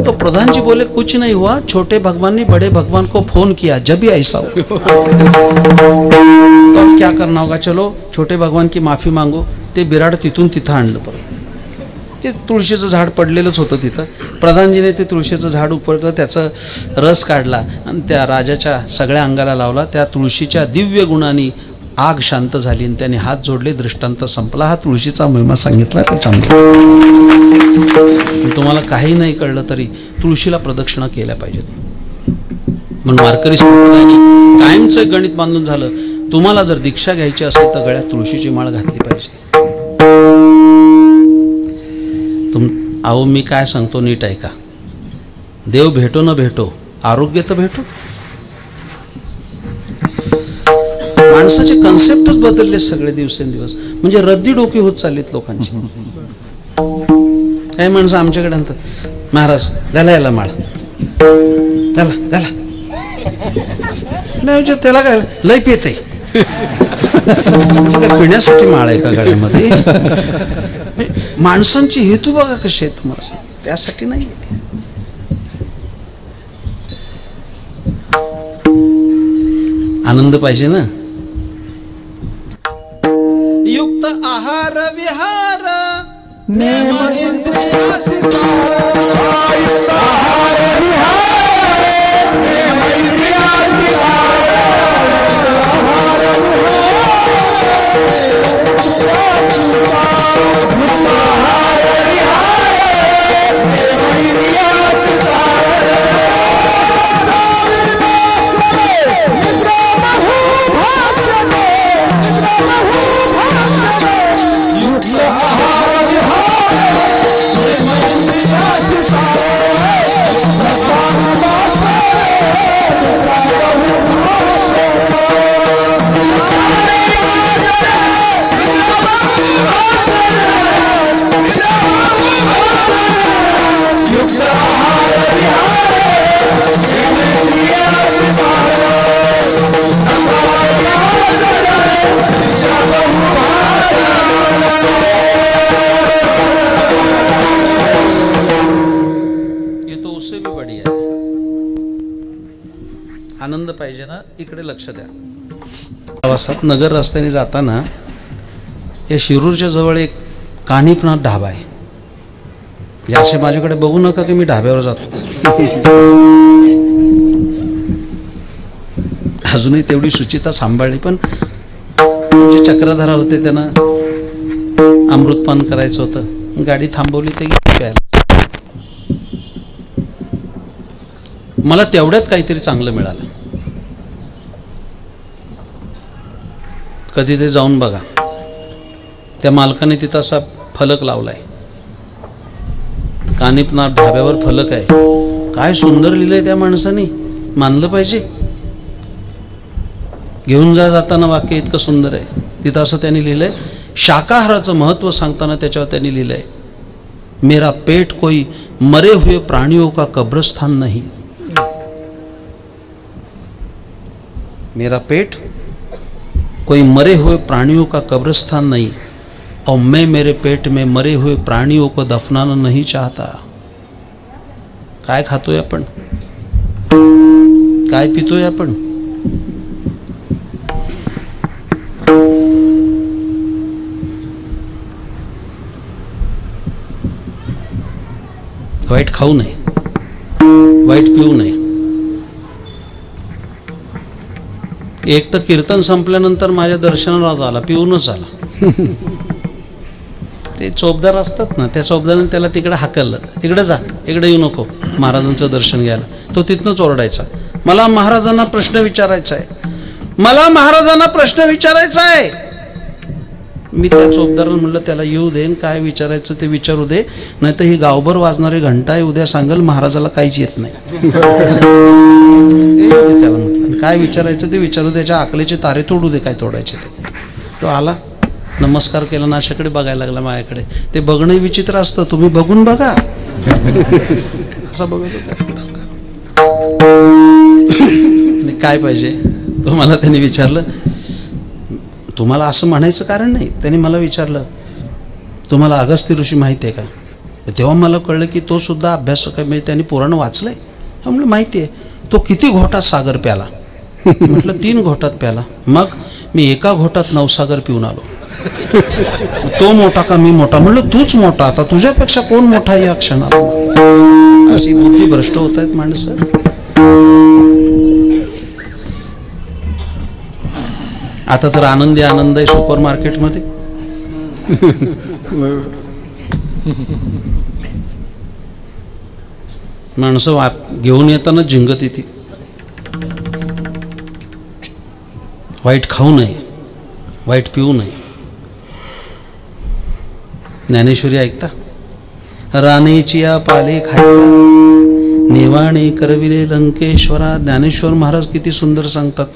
तो प्रधान जी बोले, कुछ नहीं हुआ, छोटे भगवान ने बड़े भगवान को फोन किया, जब भी ऐसा हो. तो अब क्या करना होगा, चलो छोटे भगवान की माफी मांगो. ते बिराड तिथून तिथं आणलं. परत ते तुळशीचं झाड पडलेलंच होतं तिथं. प्रधानजीने ते तुळशीचं झाड उपटलं, त्याचं रस काढला आणि त्या राजाच्या सगळ्या अंगाला लावला. त्या तुळशीच्या दिव्य गुणांनी आग शांत झाली आणि त्याने हात जोडले, दृष्टांत संपला. हा तुळशीचा महिमा सांगितला त्याच्यामध्ये. तुम्हाला काही नाही कळलं तरी तुळशीला प्रदक्षिणा केल्या पाहिजेत. म्हणून वारकरी संप्रदायाने कायमचं गणित बांधून झालं, तुम्हाला जर दीक्षा घ्यायची असेल तर गळ्यात तुळशीची माळ घातली पाहिजे. अहो मी काय सांगतो नीट ऐका. देव भेटो न भेटो, आरोग्य तर भेटो. माणसाचे कन्सेप्टच बदलले सगळे दिवसेंदिवस. म्हणजे रद्दी डोकी होत चाललीत लोकांची. काही माणसं आमच्याकडे म्हणतात, महाराज घाला याला माळ, घाला घाला. नाही त्याला काय लय पेत आहे, पिण्यासाठी माळ आहे का गळ्यामध्ये? माणसांची हेतू बघा कशी आहेत, तुम्हाला सांग, त्यासाठी नाही. आनंद पाहिजे ना. युक्त आहार विहार नेम इंद्रियासी आनंद पाहिजे ना. इकडे लक्ष द्या. प्रवासात नगर रस्त्याने जाताना या शिरूरच्या जवळ एक कानिपनाथ ढाबा आहे. असे माझ्याकडे बघू नका की मी ढाब्यावर जातो. अजूनही तेवढी शुचिता सांभाळली, पण जे चक्रधारा होते त्यांना अमृतपान करायचं होतं. गाडी थांबवली ते प्यायला. मला तेवढ्यात काहीतरी चांगलं मिळालं. कधी ते जाऊन बघा. त्या मालकाने तिथं असा फलक लावलाय, कानिपनाथ ढाब्यावर फलक आहे. काय सुंदर लिहिलंय त्या माणसाने, मानलं पाहिजे. घेऊन जाताना वाक्य इतकं सुंदर आहे. तिथं असं त्यांनी लिहिलंय, शाकाहाराचं महत्व सांगताना त्याच्यावर त्यांनी लिहिलंय, मेरा पेट कोई मरे हुए प्राणियों का कब्रस्थान नहीं. मेरा पेट कोई मरे हुए प्राणियों का कब्रिस्तान नहीं और मैं मेरे पेट में मरे हुए प्राणियों को दफनाना नहीं चाहता. काय खातोय आपण, काय पितोय आपण? वाईट खाऊ नये, वाईट पिऊ नये. एक तर कीर्तन संपल्यानंतर माझ्या दर्शनाला आला, पिऊनच आला. ते चोपदार असतात ना, त्या चोपदाराने त्याला तिकडे हाकललं, तिकडे जा, इकडे येऊ नको महाराजांचं दर्शन घ्यायला. तो तिथनंच ओरडायचा, मला महाराजांना प्रश्न विचारायचा आहे, मला महाराजांना प्रश्न विचारायचा आहे. मी त्या चोपदारानं म्हणलं त्याला येऊ दे, काय विचारायचं ते विचारू दे, नाही तर ही गावभर वाजणारी घंटा आहे, उद्या सांगल महाराजाला काहीच येत नाही. त्याला म्हटलं काय विचारायचं ते विचारू, त्याच्या आकलेचे तारे तोडू दे, काय तोडायचे ते. तो आला, नमस्कार केला, नाशाकडे बघायला लागला माझ्याकडे. ते बघणं विचित्र असतं, तुम्ही बघून बघा. असं बघत होता. काय पाहिजे तुम्हाला, त्यांनी विचारलं. तुम्हाला असं म्हणायचं कारण नाही. त्यांनी मला विचारलं, तुम्हाला अगस्त्य ऋषी माहिती आहे का? तेव्हा मला कळलं की तो सुद्धा अभ्यासक आहे, म्हणजे त्यांनी पुराण वाचलंय. म्हणलं माहिती आहे. तो किती घोटात सागर प्याला? म्हटलं 3 घोटात प्याला. मग मी एका घोटात 9 सागर पिऊन आलो. तो मोठा का मी मोठा? म्हणलं तूच मोठा, आता तुझ्यापेक्षा कोण मोठा या क्षणाला? अशी बुद्धी भ्रष्ट होत आहेत माणसं. आता तर आनंदी आनंद आहे सुपर मार्केटमध्ये. माणसं घेऊन येताना झिंगत येते. वाईट खाऊ नये, वाईट पिऊ नये. ज्ञानेश्वरी ऐकता? राणेची या पाले खायला नेवाणे करविले लंकेश्वरा. ज्ञानेश्वर महाराज किती सुंदर सांगतात.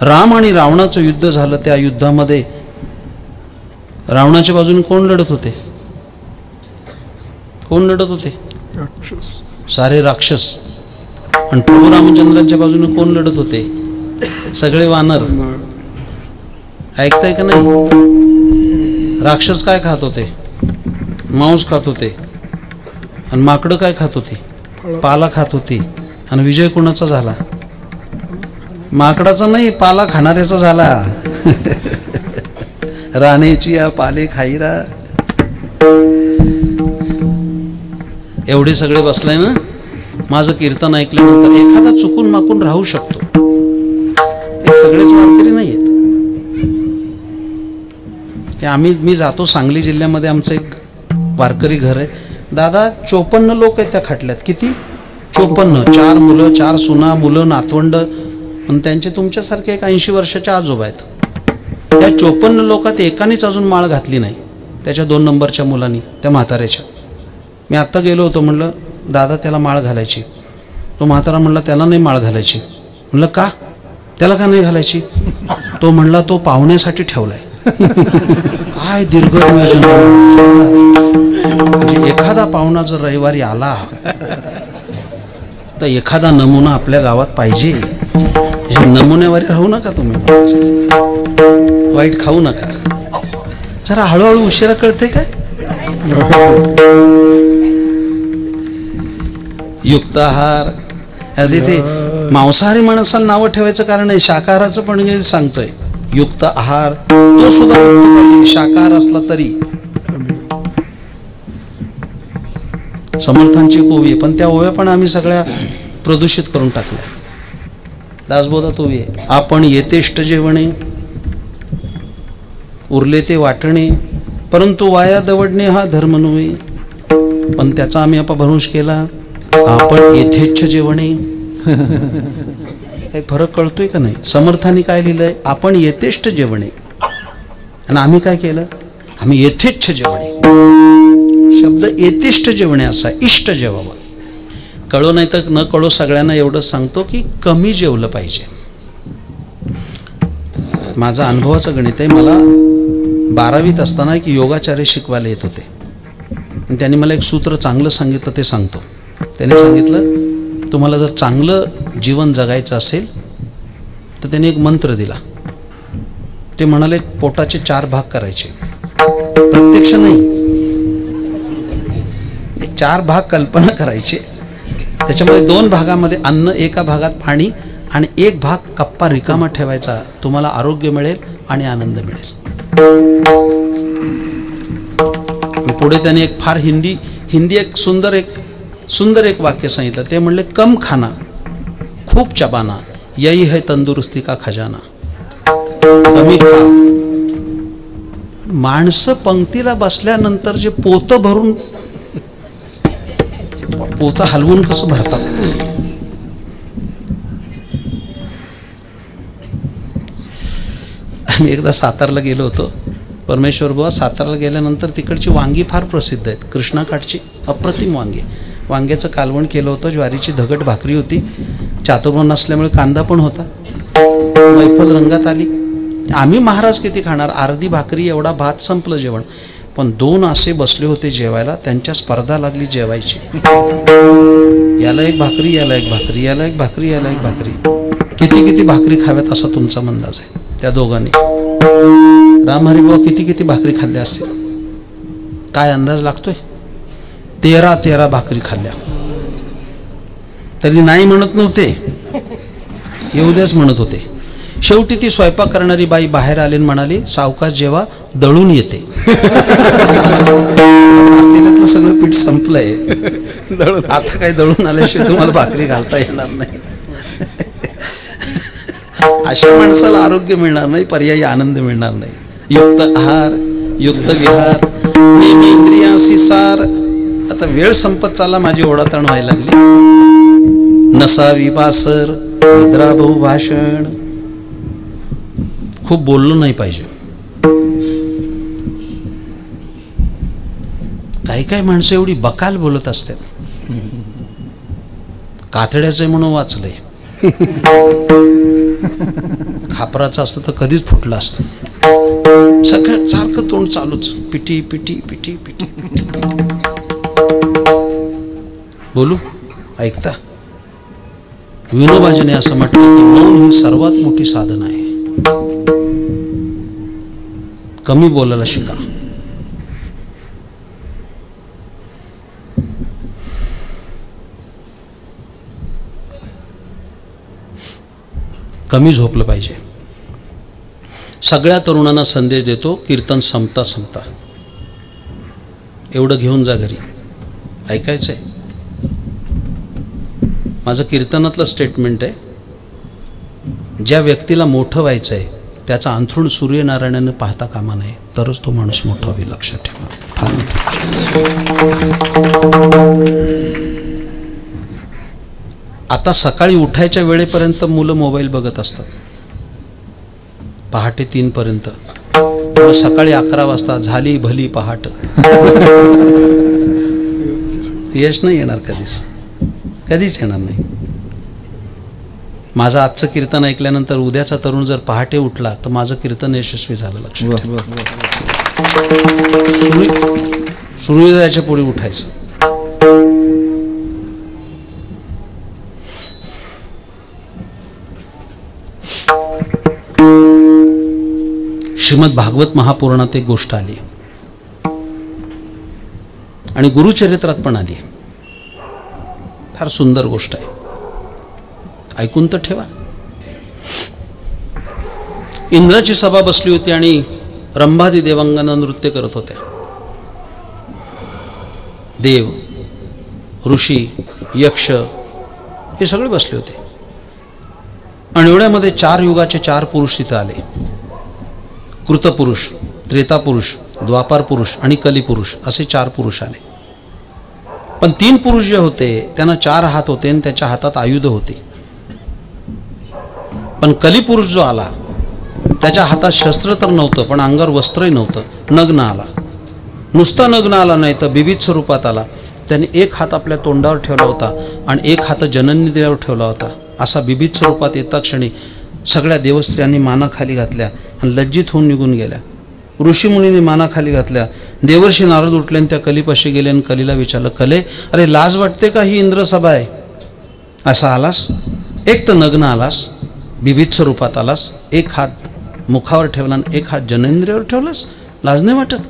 राम आणि रावणाचं युद्ध झालं. त्या युद्धामध्ये रावणाच्या बाजूने कोण लढत होते? कोण लढत होते? सारे राक्षस. आणि प्रभू रामचंद्रांच्या बाजूने कोण लढत होते? सगळे वानर. ऐकताय का नाही? राक्षस काय खात होते? मांस खात होते. आणि माकडं काय खात होती? पाला खात होती. आणि विजय कोणाचा झाला? माकडाचा नाही, पाला खाणाऱ्याचा झाला. राणेची या पाले खाईरा. एवढे सगळे बसलाय ना. माझं कीर्तन ऐकल्यानंतर एखादा चुकून माकून राहू शकतो. हे सगळेच वारकरी नाही आहेत. मी जातो सांगली जिल्ह्यामध्ये. आमचं एक वारकरी घर आहे. दादा 54 लोक आहेत त्या खटल्यात. किती? 54. 4 मुलं, 4 सुना, मुलं, नातवंड. आणि त्यांचे तुमच्यासारखे एक 80 वर्षाचे आजोबा आहेत. त्या 54 लोकात एकानेच अजून माळ घातली नाही. त्याच्या 2 नंबरच्या मुलांनी, त्या म्हाताऱ्याच्या. मी आत्ता गेलो होतो. म्हणलं दादा त्याला माळ घालायची. तो म्हातारा म्हणला त्याला नाही माळ घालायची. म्हणलं का? त्याला का नाही घालायची? तो म्हणला तो पाहुण्यासाठी ठेवलाय. काय दीर्घ नियोजन. म्हणजे एखादा पाहुणा जर रविवारी आला तर एखादा नमुना आपल्या गावात पाहिजे. नमुन्यावर राहू नका तुम्ही. वाईट खाऊ नका. जरा हळूहळू उशिरा कळते काय? युक्त आहार. तिथे मांसाहारी माणसाला नावं ठेवायचं कारण आहे. शाकाहाराचं पण सांगतोय. युक्त आहार तो सुद्धा युक्त पाहिजे. शाकाहार असला तरी. समर्थांची ओवी आहे. पण त्या ओव्या पण आम्ही सगळ्या प्रदूषित करून टाकल्या. दासबोधात ओवी आहे. आपण येतेष्ट जेवणे उरले ते वाटणे, परंतु वाया दवडणे हा धर्म नव्हे. पण त्याचा आम्ही अपभ्रंश केला. आपण येथेच्छ जेवणे. काही फरक कळतोय का नाही? समर्थांनी काय लिहिलंय? आपण येतेष्ट जेवणे. आणि आम्ही काय केलं? आम्ही येथेच्छ जेवणे. शब्द येतेष्ट जेवणे असा. इष्ट जेवावं. कळो नाही तर न कळो सगळ्यांना एवढंच सांगतो की कमी जेवलं पाहिजे. माझा अनुभवाचं गणित आहे. मला 12वीत असताना एक योगाचार्य शिकवायला येत होते. आणि त्यांनी मला एक सूत्र चांगलं सांगितलं, ते सांगतो. त्याने सांगितलं तुम्हाला जर चांगलं जीवन जगायचं असेल तर त्याने एक मंत्र दिला. ते म्हणाले पोटाचे 4 भाग करायचे. प्रत्यक्ष नाही, 4 भाग कल्पना करायचे. त्याच्यामध्ये 2 भागामध्ये अन्न, एका भागात पाणी आणि 1 भाग कप्पा रिकामा ठेवायचा. तुम्हाला आरोग्य मिळेल आणि आनंद मिळेल. पुढे त्याने एक फार हिंदी एक सुंदर एक वाक्य सांगितलं. ते म्हणले कम खाना खूप चबाना यही है तंदुरुस्ती का खजाना. कमी खा. माणसं पंक्तीला बसल्यानंतर जे पोतं भरून पोतं हलवून कसं भरतात. आम्ही एकदा सातारला गेलो होतो. परमेश्वर बुवा सातारला गेल्यानंतर तिकडची वांगी फार प्रसिद्ध आहेत. कृष्णाकाठची अप्रतिम वांगी. वांग्याचं कालवण केलं होतं. ज्वारीची धगट भाकरी होती. चातुर्मास नसल्यामुळे कांदा पण होता. मैफल रंगात आली. आम्ही महाराज किती खाणार? अर्धी भाकरी एवढा भात, संपलं जेवण. पण 2 असे बसले होते जेवायला. त्यांच्या स्पर्धा लागली जेवायची. याला एक भाकरी, याला एक भाकरी, याला एक भाकरी, याला एक भाकरी. किती भाकरी खाव्यात असा तुमचा अंदाज आहे? त्या दोघांनी रामहरी बुवा किती भाकरी खाल्ल्या असतील? काय अंदाज लागतोय? 13 भाकरी खाल्ल्या. तरी नाही म्हणत नव्हते, येऊ द्याच म्हणत होते. शेवटी ती स्वयंपाक करणारी बाई बाहेर आली आणि म्हणाली सावकाश जेव्हा दळून येते. तिला सगळं पीठ संपलंय. आता काय दळून आल्याशिवाय तुम्हाला भाकरी घालता येणार नाही. अशा माणसाला आरोग्य मिळणार नाही, पर्यायी आनंद मिळणार नाही. युक्त आहार, युक्त विहार, नेहमी इंद्रियांशी सार. आता वेळ संपत चालला, माझी ओढाताण व्हायला लागली. नसावी बासर, निद्रा बहु भाषण. खूप बोललो नाही पाहिजे. काही काही माणसं एवढी बकाल बोलत असतात. कातड्याचे म्हणून वाचलंय, खापराचं असतं तर कधीच फुटलं असतं. सगळं सारखं तोंड चालूच, पिटी पिटी पिटी पिटी पिटी. बोलू, ऐकता? विनोबाजीने असं म्हटलं की मौन ही सर्वात मोठी साधना आहे. कमी बोलायला शिका. कमी झोपलं पाहिजे. सगळ्या तरुणांना संदेश देतो, कीर्तन संपता संपता एवढं घेऊन जा घरी. ऐकायचंय? माझं कीर्तनातलं स्टेटमेंट आहे, ज्या व्यक्तीला मोठं व्हायचं आहे त्याचा अंथरूण सूर्यनारायणाने पाहता कामा नये, तरच तो माणूस मोठा होईल. लक्षात ठेवा. आता सकाळी उठायच्या वेळेपर्यंत मुलं मोबाईल बघत असतात, पहाटे 3 पर्यंत. सकाळी 11 वाजता झाली भली पहाट. यश नाही येणार कधीच, कधीच येणार नाही. माझं आजचं कीर्तन ऐकल्यानंतर उद्याचा तरुण जर पहाटे उठला तर माझं कीर्तन यशस्वी झालं. लक्षात ठेवा. सूर्योदयाच्या पुढे उठायचं. श्रीमद भागवत महापुराणात एक गोष्ट आली आणि गुरुचरित्रात पण आली. फार सुंदर गोष्ट आहे, ऐकून तर ठेवा. इंद्राची सभा बसली होती आणि रंभादी देवांगांना नृत्य करत होत्या. देव, ऋषी, यक्ष हे सगळे बसले होते. आणि एवढ्यामध्ये 4 युगाचे 4 पुरुष तिथे आले. कृतपुरुष, त्रेतापुरुष, द्वापार पुरुष आणि कलिपुरुष असे 4 पुरुष आले. पण 3 पुरुष जे होते त्यांना 4 हात होते आणि त्याच्या हातात आयुध होते. पण कलिपुरुष जो आला त्याच्या हातात शस्त्र तर नव्हतं, पण अंगावर वस्त्रही नव्हतं. नग्न आला. नुसता नग्न आला नाही तर विविध स्वरूपात आला. त्याने एक हात आपल्या तोंडावर ठेवला होता आणि एक हात जननेंद्रियावर ठेवला होता. असा विविध स्वरूपात येता क्षणी सगळ्या देवस्त्रियांनी माना खाली घातल्या आणि लज्जित होऊन निघून गेल्या. ऋषीमुनींनी माना खाली घातल्या. देवर्षी नारद उठले आणि त्या कलीपाशी गेले आणि कलीला विचारलं, कले, अरे लाज वाटते का? ही इंद्रसभा आहे. असा आलास, एक तर नग्न आलास, विविध स्वरूपात आलास, एक हात मुखावर ठेवला आणि एक हात जननेंद्रियावर ठेवलास, लाज नाही वाटत?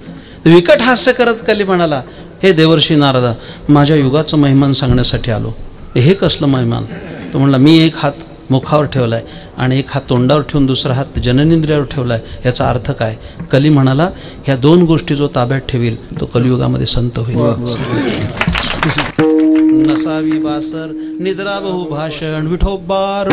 विकट हास्य करत कली म्हणाला, हे देवर्षी नारदा, माझ्या युगाचं महिमान सांगण्यासाठी आलो. हे कसलं महिमान? तो म्हणला, मी एक हात मुखावर ठेवलाय आणि एक हात तोंडावर ठेवून दुसरा हात जननेंद्रियावर ठेवलाय. याचा अर्थ काय? कली म्हणाला, ह्या 2 गोष्टी जो ताब्यात ठेवील तो कलियुगामध्ये संत होईल. नसावी बासर, निद्रा बहु भाषण, विठोबार.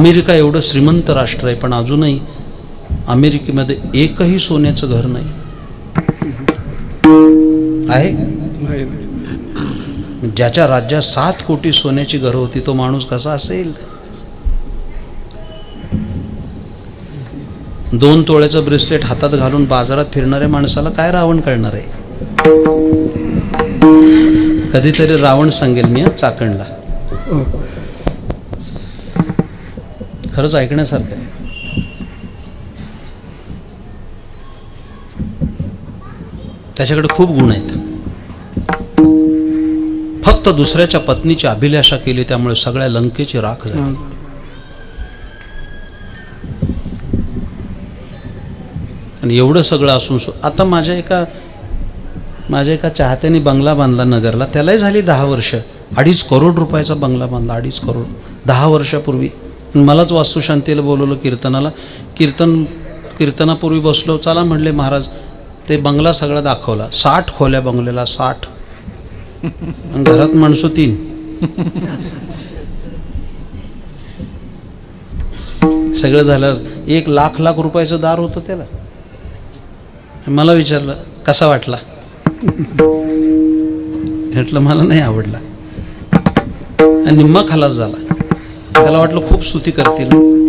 अमेरिका एवढं श्रीमंत राष्ट्र आहे, पण अजूनही अमेरिकेमध्ये एकही सोन्याचं घर नाही आहे. ज्याच्या राज्यात 7 कोटी सोन्याची घरं होती तो माणूस कसा असेल? 2 तोळ्याचं ब्रेसलेट हातात घालून बाजारात फिरणाऱ्या माणसाला काय रावण कळणार आहे? कधीतरी रावण सांगेल मी चाकणला. खरंच ऐकण्यासारखं आहे. त्याच्याकडे खूप गुण आहेत. फक्त दुसऱ्याच्या पत्नीची अभिलाषा केली त्यामुळे सगळ्या लंकेची राख झाली. आणि एवढं सगळं असून आता माझ्या एका चाहत्याने बंगला बांधला नगरला. त्यालाही झाली 10 वर्ष. 2.5 करोड रुपयाचा बंगला बांधला. 2.5 करोड 10 वर्षापूर्वी. मलाच वास्तुशांतीला बोलवलं कीर्तनाला. कीर्तनापूर्वी बसलो. चला म्हणले महाराज. ते बंगला सगळा दाखवला. 60 खोल्या बंगल्याला. 60. घरात माणसं 3. सगळं झालं. 1 लाख रुपयाचं दार होतं त्याला. मला विचारलं कसा वाटला? म्हटलं मला नाही आवडला. निम्मा खलास झाला. त्याला वाटलं खूप स्तुती करतील.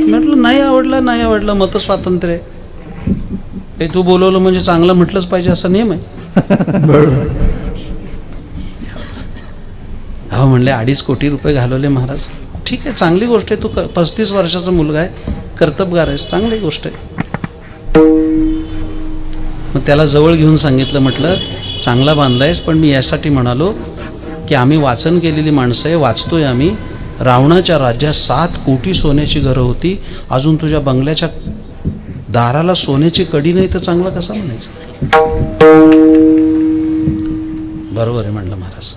म्हटलं नाही आवडला मत स्वातंत्र्य आहे. तू बोलवलं म्हणजे चांगलं म्हटलंच पाहिजे असा नियम आहे. हो म्हणले 2.5 कोटी रुपये घालवले महाराज. ठीक आहे, चांगली गोष्ट आहे. तू 35 वर्षाचा मुलगा आहे, कर्तबगार आहेस, चांगली गोष्ट आहे. मग त्याला जवळ घेऊन सांगितलं, म्हटलं चांगला बांधलायस, पण मी यासाठी म्हणालो की आम्ही वाचन केलेली माणसं आहे, वाचतोय आम्ही. रावणाच्या राज्यात 7 कोटी सोन्याची घरं होती. अजून तुझ्या बंगल्याच्या दाराला सोन्याची कडी नाही तर चांगला कसा म्हणायचं? बरोबर आहे म्हणलं महाराज.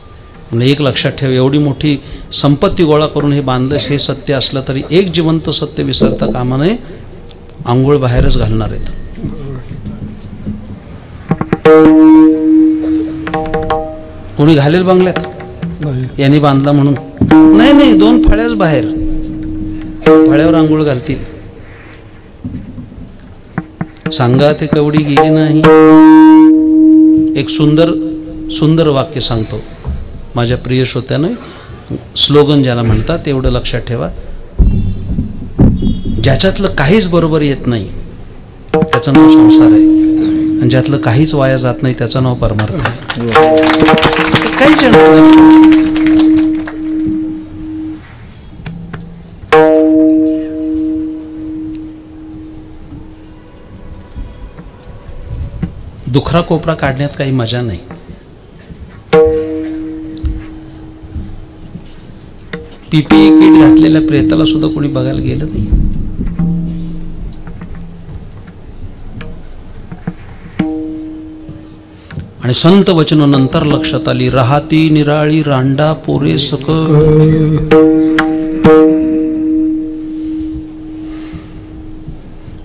म्हणजे एक लक्षात ठेव, एवढी मोठी संपत्ती गोळा करून हे बांधलंस हे सत्य असलं तरी एक जिवंत सत्य विसरता कामा नये. आंघोळ बाहेरच घालणार आहेत. कोणी घालेल बंगल्यात? यांनी बांधला म्हणून नाही. 2 फळ्याच बाहेर. फळ्यावर आंघोळ घालतील. सांगा ते कवडी गेली नाही. एक सुंदर वाक्य सांगतो माझ्या प्रिय श्रोत्यानं. स्लोगन ज्याला म्हणतात तेवढं लक्षात ठेवा. ज्याच्यातलं काहीच बरोबर येत नाही त्याचं नाव संसार आहे. आणि ज्यातलं काहीच वाया जात नाही त्याचं नाव परमार्थ आहे. काहीच दुखरा कोपरा काढण्यात काही मजा नाही. पीपीई किट घातलेल्या प्रेताला सुद्धा कोणी बघायला गेलं नाही. आणि संत वचन नंतर लक्षात आली. राहती निराळी रांडा पोरे सक.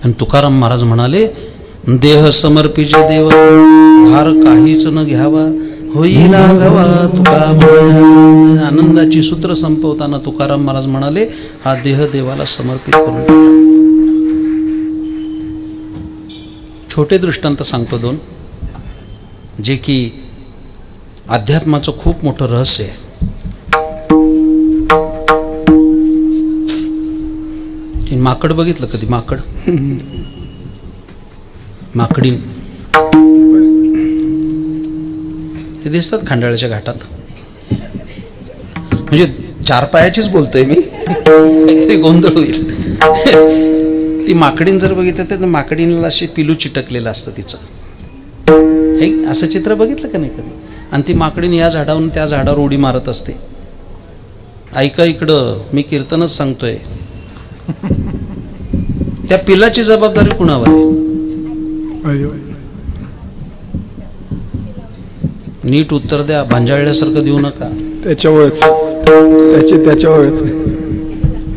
आणि तुकाराम महाराज म्हणाले, देह समर्पिजे देव भार काहीच न घ्यावा, होईल आघावा तुका. आनंदाची सूत्र संपवताना तुकाराम महाराज म्हणाले, हा देह देवाला समर्पित करून टाका. छोटे दृष्टांत सांगतो 2, जे की अध्यात्माचं खूप मोठं रहस्य आहे. माकड बघितलं कधी? माकडीन ते दिसतात खंडाळ्याच्या घाटात. म्हणजे 4 पायाचीच बोलतोय मी, काहीतरी गोंधळ होईल. ती माकडीन जर बघितलं तर माकडीनला असे पिलू चिटकलेलं असतं तिचं. हे असं चित्र बघितलं का नाही कधी? आणि ती माकडीन या झाडावरून त्या झाडावर उडी मारत असते. ऐका इकडं, मी कीर्तनच सांगतोय. त्या पिलाची जबाबदारी कुणावर आहे? नीट उत्तर द्या, भांजाळल्यासारखं देऊ नका. त्याच्यावरच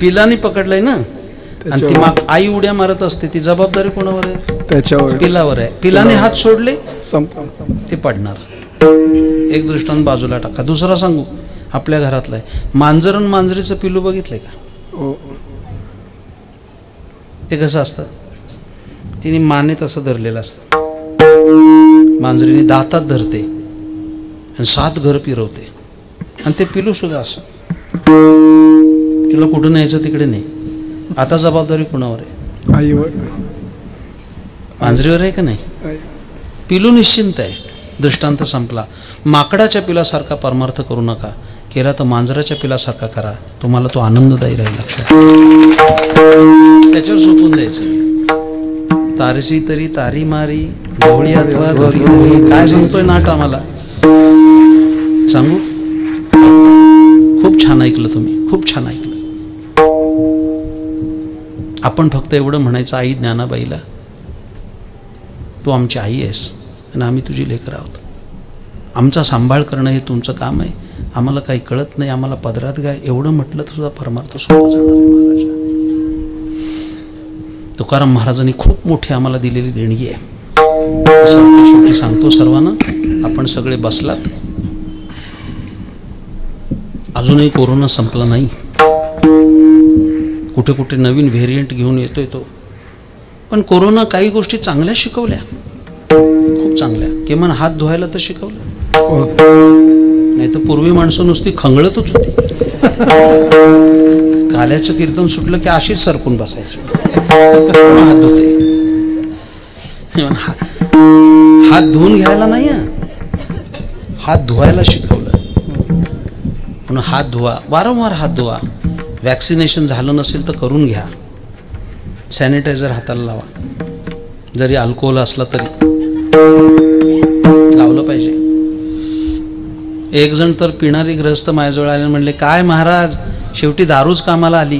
पिलानी पकडलंय ना, आणि ती आई उड्या मारत असते. ती जबाबदारी कोणावर आहे? त्याच्यावर, पिलावर आहे. पिलाने हात सोडले ते पडणार. एक दृष्टांत बाजूला टाका. दुसरा सांगू, आपल्या घरातला आहे. मांजर आणि मांजरीचं पिलू बघितलंय का? ते कसं असतं, तिने मानेत असं धरलेलं असतं, मांजरीने दातात धरते आणि 7 घर फिरवते, आणि ते पिलू सुद्धा असं. तुला कुठं न्यायचं तिकडे नाही. आता जबाबदारी कुणावर आहे? आईवर. मांजरीवर आहे का नाही? पिलू निश्चिंत आहे. दृष्टांत संपला. माकडाच्या पिलासारखा परमार्थ करू नका, केला तर मांजराच्या पिलासारखा करा, तुम्हाला तो आनंददायी राहील. लक्षात त्याच्यावर सोपून द्यायचं. तारसी तरी तारी मारी, ढवळी अथवा धोरी धरी. काय सांगतोय नाट आम्हाला? सांगू? खूप छान ऐकलं तुम्ही, खूप छान ऐकलं. आपण फक्त एवढं म्हणायचं आई ज्ञानाबाईला, तू आमची आई आहेस आणि आम्ही तुझी लेकरं आहोत. आमचा सांभाळ करणं हे तुमचं काम आहे. आम्हाला काही कळत नाही, आम्हाला पदरात घ्या. एवढं म्हटलं तर सुद्धा परमार्थ सोपं जाणार आहे. महाराजा तुकाराम महाराजांनी खूप मोठी आम्हाला दिलेली देणगी आहे. शेवटी सांगतो सर्वांना, आपण सगळे बसलात. अजूनही कोरोना संपला नाही. कुठे कुठे नवीन व्हेरियंट घेऊन येतोय तो. पण कोरोना काही गोष्टी चांगल्या शिकवल्या, खूप चांगल्या. किमान हात धुवायला तर शिकवलं. नाही तर पूर्वी माणसं नुसती खंगळतच होती. काल्याचं कीर्तन सुटलं की अशीच सरकून बसायची. हात धुते, हात धुवून घ्यायला नाही, हात धुवायला शिकवलं. म्हणून हात धुवा, वारंवार हात धुवा. वॅक्सिनेशन झालं नसेल तर करून घ्या. सॅनिटायझर हाताला लावा, जरी अल्कोहोल असला तरी लावलं पाहिजे. एक जण तर पिणारी ग्रहस्थ माझ्याजवळ आले, म्हणले काय महाराज, शेवटी दारूच कामाला आली.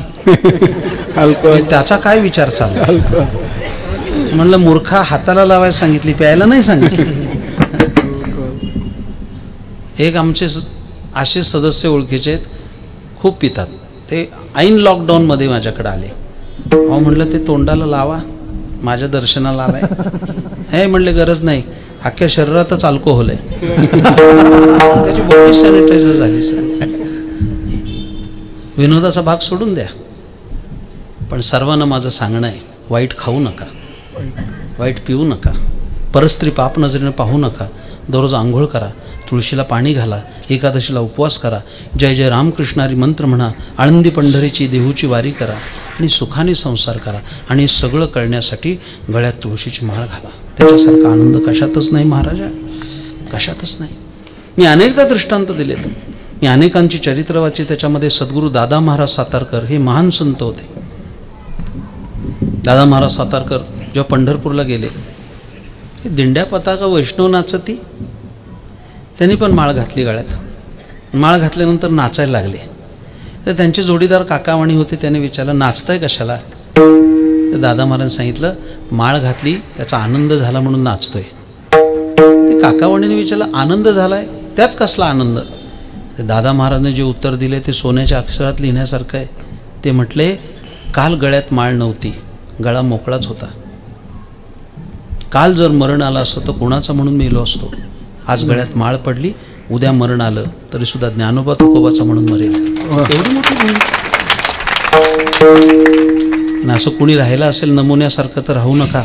त्याचा काय विचार चालला? म्हणलं मूर्खा, हाताला लावायला सांगितली, प्यायला नाही सांगितली. एक आमचे असे सदस्य ओळखीचे आहेत, खूप पितात. ते ऐन लॉकडाऊनमध्ये माझ्याकडे आले. अहो म्हणलं ते तोंडाला लावा, माझ्या दर्शनाला आलाय. हे म्हणले गरज नाही, अख्ख्या शरीरातच अल्कोहोल आहे. त्याची बॉडी सॅनिटायझर झाली. सर विनोदाचा भाग सोडून द्या, पण सर्वांना माझं सांगणं आहे, वाईट खाऊ नका, वाईट पिऊ नका, परस्त्री पाप नजरेनं पाहू नका. दररोज आंघोळ करा, तुळशीला पाणी घाला, एकादशीला उपवास करा, जय जय रामकृष्णारी मंत्र म्हणा, आळंदी पंढरीची देहूची वारी करा आणि सुखाने संसार करा. आणि सगळं करण्यासाठी गळ्यात तुळशीची माळ घाला. त्याच्यासारखा आनंद कशातच नाही महाराजा, कशातच नाही. मी अनेकदा दृष्टांत दिलेत, मी अनेकांची चरित्र वाची. त्याच्यामध्ये सद्गुरू दादा महाराज सातारकर हे महान संत होते. दादा महाराज सातारकर जेव्हा पंढरपूरला गेले, दिंड्या पताका वैष्णव नाचती, त्यांनी पण माळ घातली गळ्यात. माळ घातल्यानंतर नाचायला लागले. तर त्यांचे जोडीदार काकावाणी होते, त्याने विचारलं नाचताय कशाला? तर दादा महाराज सांगितलं माळ घातली, त्याचा आनंद झाला म्हणून नाचतोय. ते काकावाणीने विचारलं आनंद झालाय, त्यात कसला आनंद? तर दादा महाराजने जे उत्तर दिले ते सोन्याच्या अक्षरात लिहिण्यासारखं आहे. ते म्हटले काल गळ्यात माळ नव्हती, गळा मोकळाच होता. काल जर मरण आलं असतं तर कोणाचा म्हणून मेलो असतो. आज गळ्यात माळ पडली, उद्या मरण आलं तरी सुद्धा ज्ञानोबा तुकोबाचा म्हणून मरेल. एवढी मोठी आणि असं कुणी राहिलं असेल नमुन्यासारखं तर राहू नका.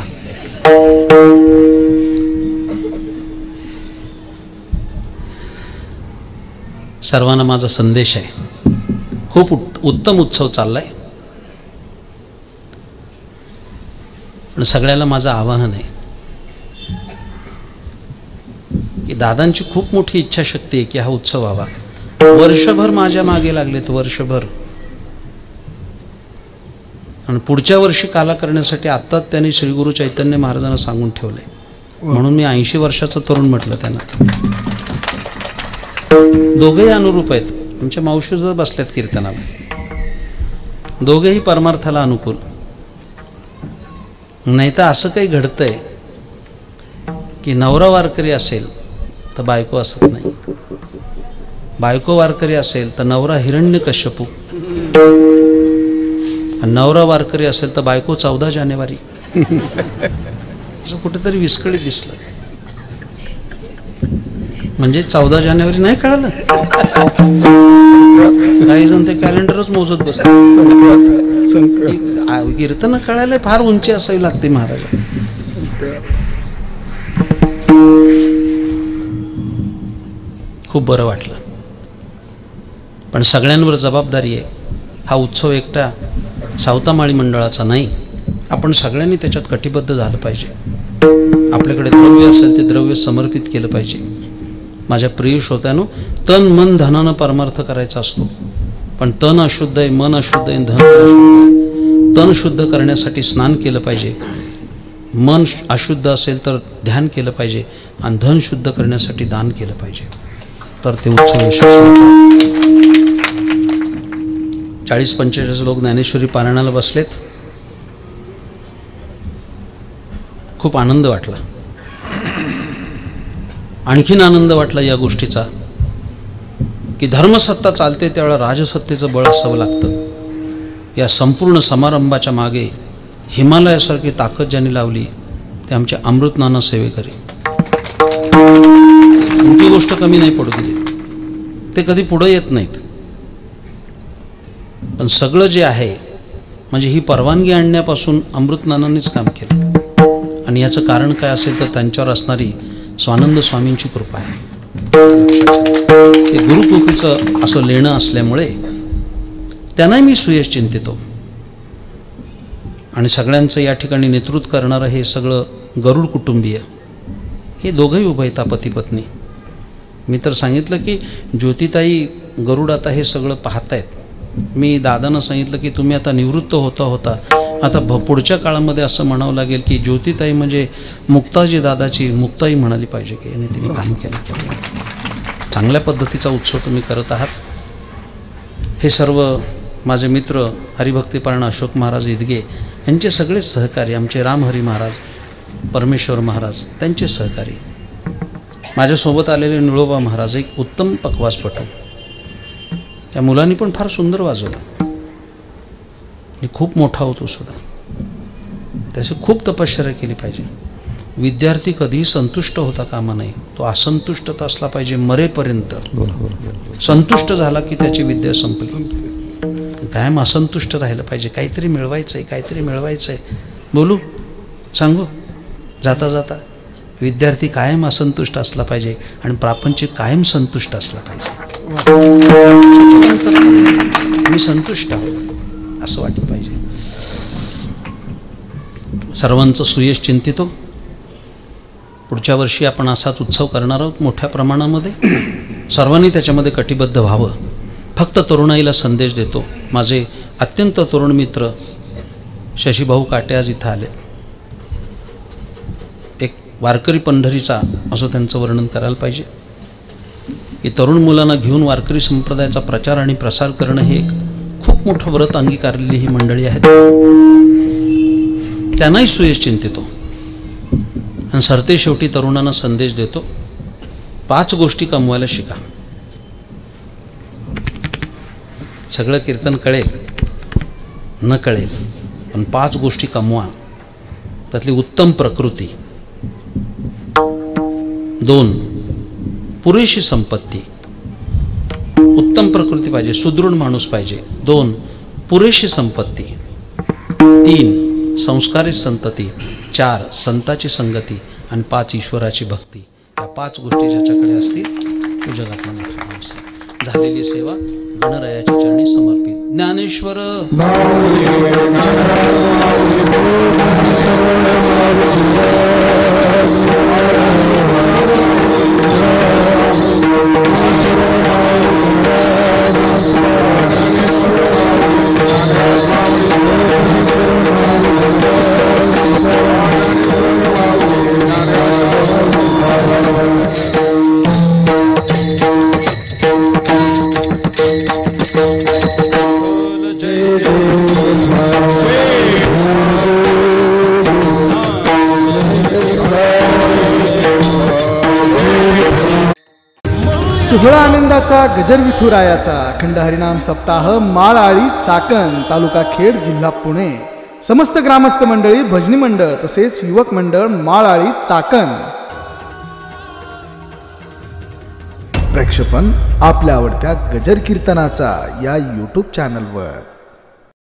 सर्वांना माझा संदेश आहे, खूप उत्तम उत्सव चाललाय, पण सगळ्याला माझं आवाहन आहे की दादांची खूप मोठी इच्छाशक्ती आहे की हा उत्सव व्हावा. वर्षभर माझ्या मागे लागलेत, वर्षभर. आणि पुढच्या वर्षी काला करण्यासाठी आत्ताच त्यांनी श्री गुरु चैतन्य महाराजांना सांगून ठेवले. म्हणून मी 80 वर्षाचा तरुण म्हटलं त्यांना. दोघेही अनुरूप आहेत. आमच्या मावशी सुद्धा बसल्यात कीर्तनाला. दोघेही परमार्थाला अनुकूल. नाही तर असं काही घडतंय की नवरा वारकरी असेल तर बायको असत नाही, बायको वारकरी असेल तर नवरा हिरण्यकश्यपू, आणि नवरा वारकरी असेल तर बायको 14 जानेवारी. असं कुठेतरी विस्कळीत दिसलं. म्हणजे 14 जानेवारी नाही कळालं. काही जण ते कॅलेंडरच मोजत बसले. कीर्तन कळायला फार उंची असावी लागते महाराज. खूप बरं वाटलं. पण सगळ्यांवर जबाबदारी आहे. हा उत्सव एकटा सावतामाळी मंडळाचा नाही. आपण सगळ्यांनी त्याच्यात कटिबद्ध झालं पाहिजे. आपल्याकडे द्रव्य असेल ते द्रव्य समर्पित केलं पाहिजे. माझ्या प्रिय श्रोत्यानो, तन मन धनानं परमार्थ करायचा असतो. पण तन अशुद्ध आहे, मन अशुद्ध आहे, धन अशुद्ध आहे. तन शुद्ध करण्यासाठी स्नान केलं पाहिजे. मन अशुद्ध असेल तर ध्यान केलं पाहिजे. आणि धन शुद्ध करण्यासाठी दान केलं पाहिजे. तर ते उत्सव यशस्वी होतात. 40-45 लोक ज्ञानेश्वरी पारायणाला बसलेत. खूप आनंद वाटला. आणखीन आनंद वाटला या गोष्टीचा की धर्मसत्ता चालते त्यावेळेला राजसत्तेचं बळ असावं लागतं. या संपूर्ण समारंभाच्या मागे हिमालयासारखी ताकद ज्यांनी लावली ते आमचे अमृतनाना सेवेकरी. मोठी गोष्ट कमी नाही पडू दिली. ते कधी पुढे येत नाहीत. पण सगळं जे आहे म्हणजे ही परवानगी आणण्यापासून अमृतनानांनीच काम केलं. आणि याचं कारण काय असेल तर त्यांच्यावर असणारी स्वानंद स्वामींची कृपा आहे. ते गुरुकृपेचं असं लेणं असल्यामुळे त्यांनाही मी सुयश चिंतितो. आणि सगळ्यांचं या ठिकाणी नेतृत्व करणारं हे सगळं गरुड कुटुंबीय हे दोघंही उभयता पती पत्नी. मी तर सांगितलं की ज्योतिताई गरुड आता हे सगळं पाहतायत. मी दादांना सांगितलं की तुम्ही आता निवृत्त होता आता पुढच्या काळामध्ये असं म्हणावं लागेल की ज्योतिताई म्हणजे मुक्ताजी दादाची मुक्ताई म्हणाली पाहिजे की आणि तिने काम केलं. चांगल्या पद्धतीचा उत्सव तुम्ही करत आहात. हे सर्व माझे मित्र हरिभक्तीपरायण अशोक महाराज इदगे यांचे सगळे सहकारी, आमचे रामहरी महाराज, परमेश्वर महाराज त्यांचे सहकारी, माझ्यासोबत आलेले निळोबा महाराज एक उत्तम पकवासपटू. त्या मुलांनी पण फार सुंदर वाजवलं. खूप मोठा होतो सुद्धा. त्याची खूप तपश्चर्या केली पाहिजे. विद्यार्थी कधीही संतुष्ट होता कामा नये. तो असंतुष्ट असला पाहिजे मरेपर्यंत. संतुष्ट झाला की त्याची विद्या संपली. कायम असंतुष्ट राहिलं पाहिजे. काहीतरी मिळवायचं आहे. बोलू सांगू जाता जाता विद्यार्थी कायम असंतुष्ट असला पाहिजे आणि प्रापंचिक कायम संतुष्ट असला पाहिजे. मी संतुष्ट आहोत असं वाटलं पाहिजे. सर्वांचं सुयश चिंतितो. पुढच्या वर्षी आपण असाच उत्सव करणार आहोत मोठ्या प्रमाणामध्ये. सर्वांनी त्याच्यामध्ये कटिबद्ध व्हावं. फक्त तरुणाईला संदेश देतो. माझे अत्यंत तरुण मित्र शशीभाऊ काटे आज इथं आले. एक वारकरी पंढरीचा असं त्यांचं वर्णन करायला पाहिजे की तरुण मुलांना घेऊन वारकरी संप्रदायाचा प्रचार आणि प्रसार करणं हे एक खूप मोठं व्रत अंगीकारलेली ही मंडळी आहेत. त्यांनाही सुयश चिंतितो. आणि सरते शेवटी तरुणांना संदेश देतो. 5 गोष्टी कमवायला शिका. सगळं कीर्तन कळेल न कळेल पण 5 गोष्टी कमवा. त्यातली उत्तम प्रकृती, 2 पुरेशी संपत्ती. उत्तम प्रकृती पाहिजे, सुदृढ माणूस पाहिजे. 2 पुरेशी संपत्ती. 3 संस्कारित संतती. 4 संताची संगती आणि 5 ईश्वराची भक्ती. या 5 गोष्टी ज्याच्याकडे असतील तो जगातला मोठा माणूस आहे. झालेली सेवा गणरायाच्या चरणी समर्पित. ज्ञानेश्वर सोहळा आनंदाचा गजर विठुरायाचा अखंड हरिनाम सप्ताह माळआळी चाकण तालुका खेड जिल्हा पुणे. समस्त ग्रामस्थ मंडळी, भजनी मंडळ तसेच युवक मंडळ माळआळी चाकण. प्रक्षेपण आपल्या आवडत्या गजर कीर्तनाचा या यूट्यूब चॅनलवर.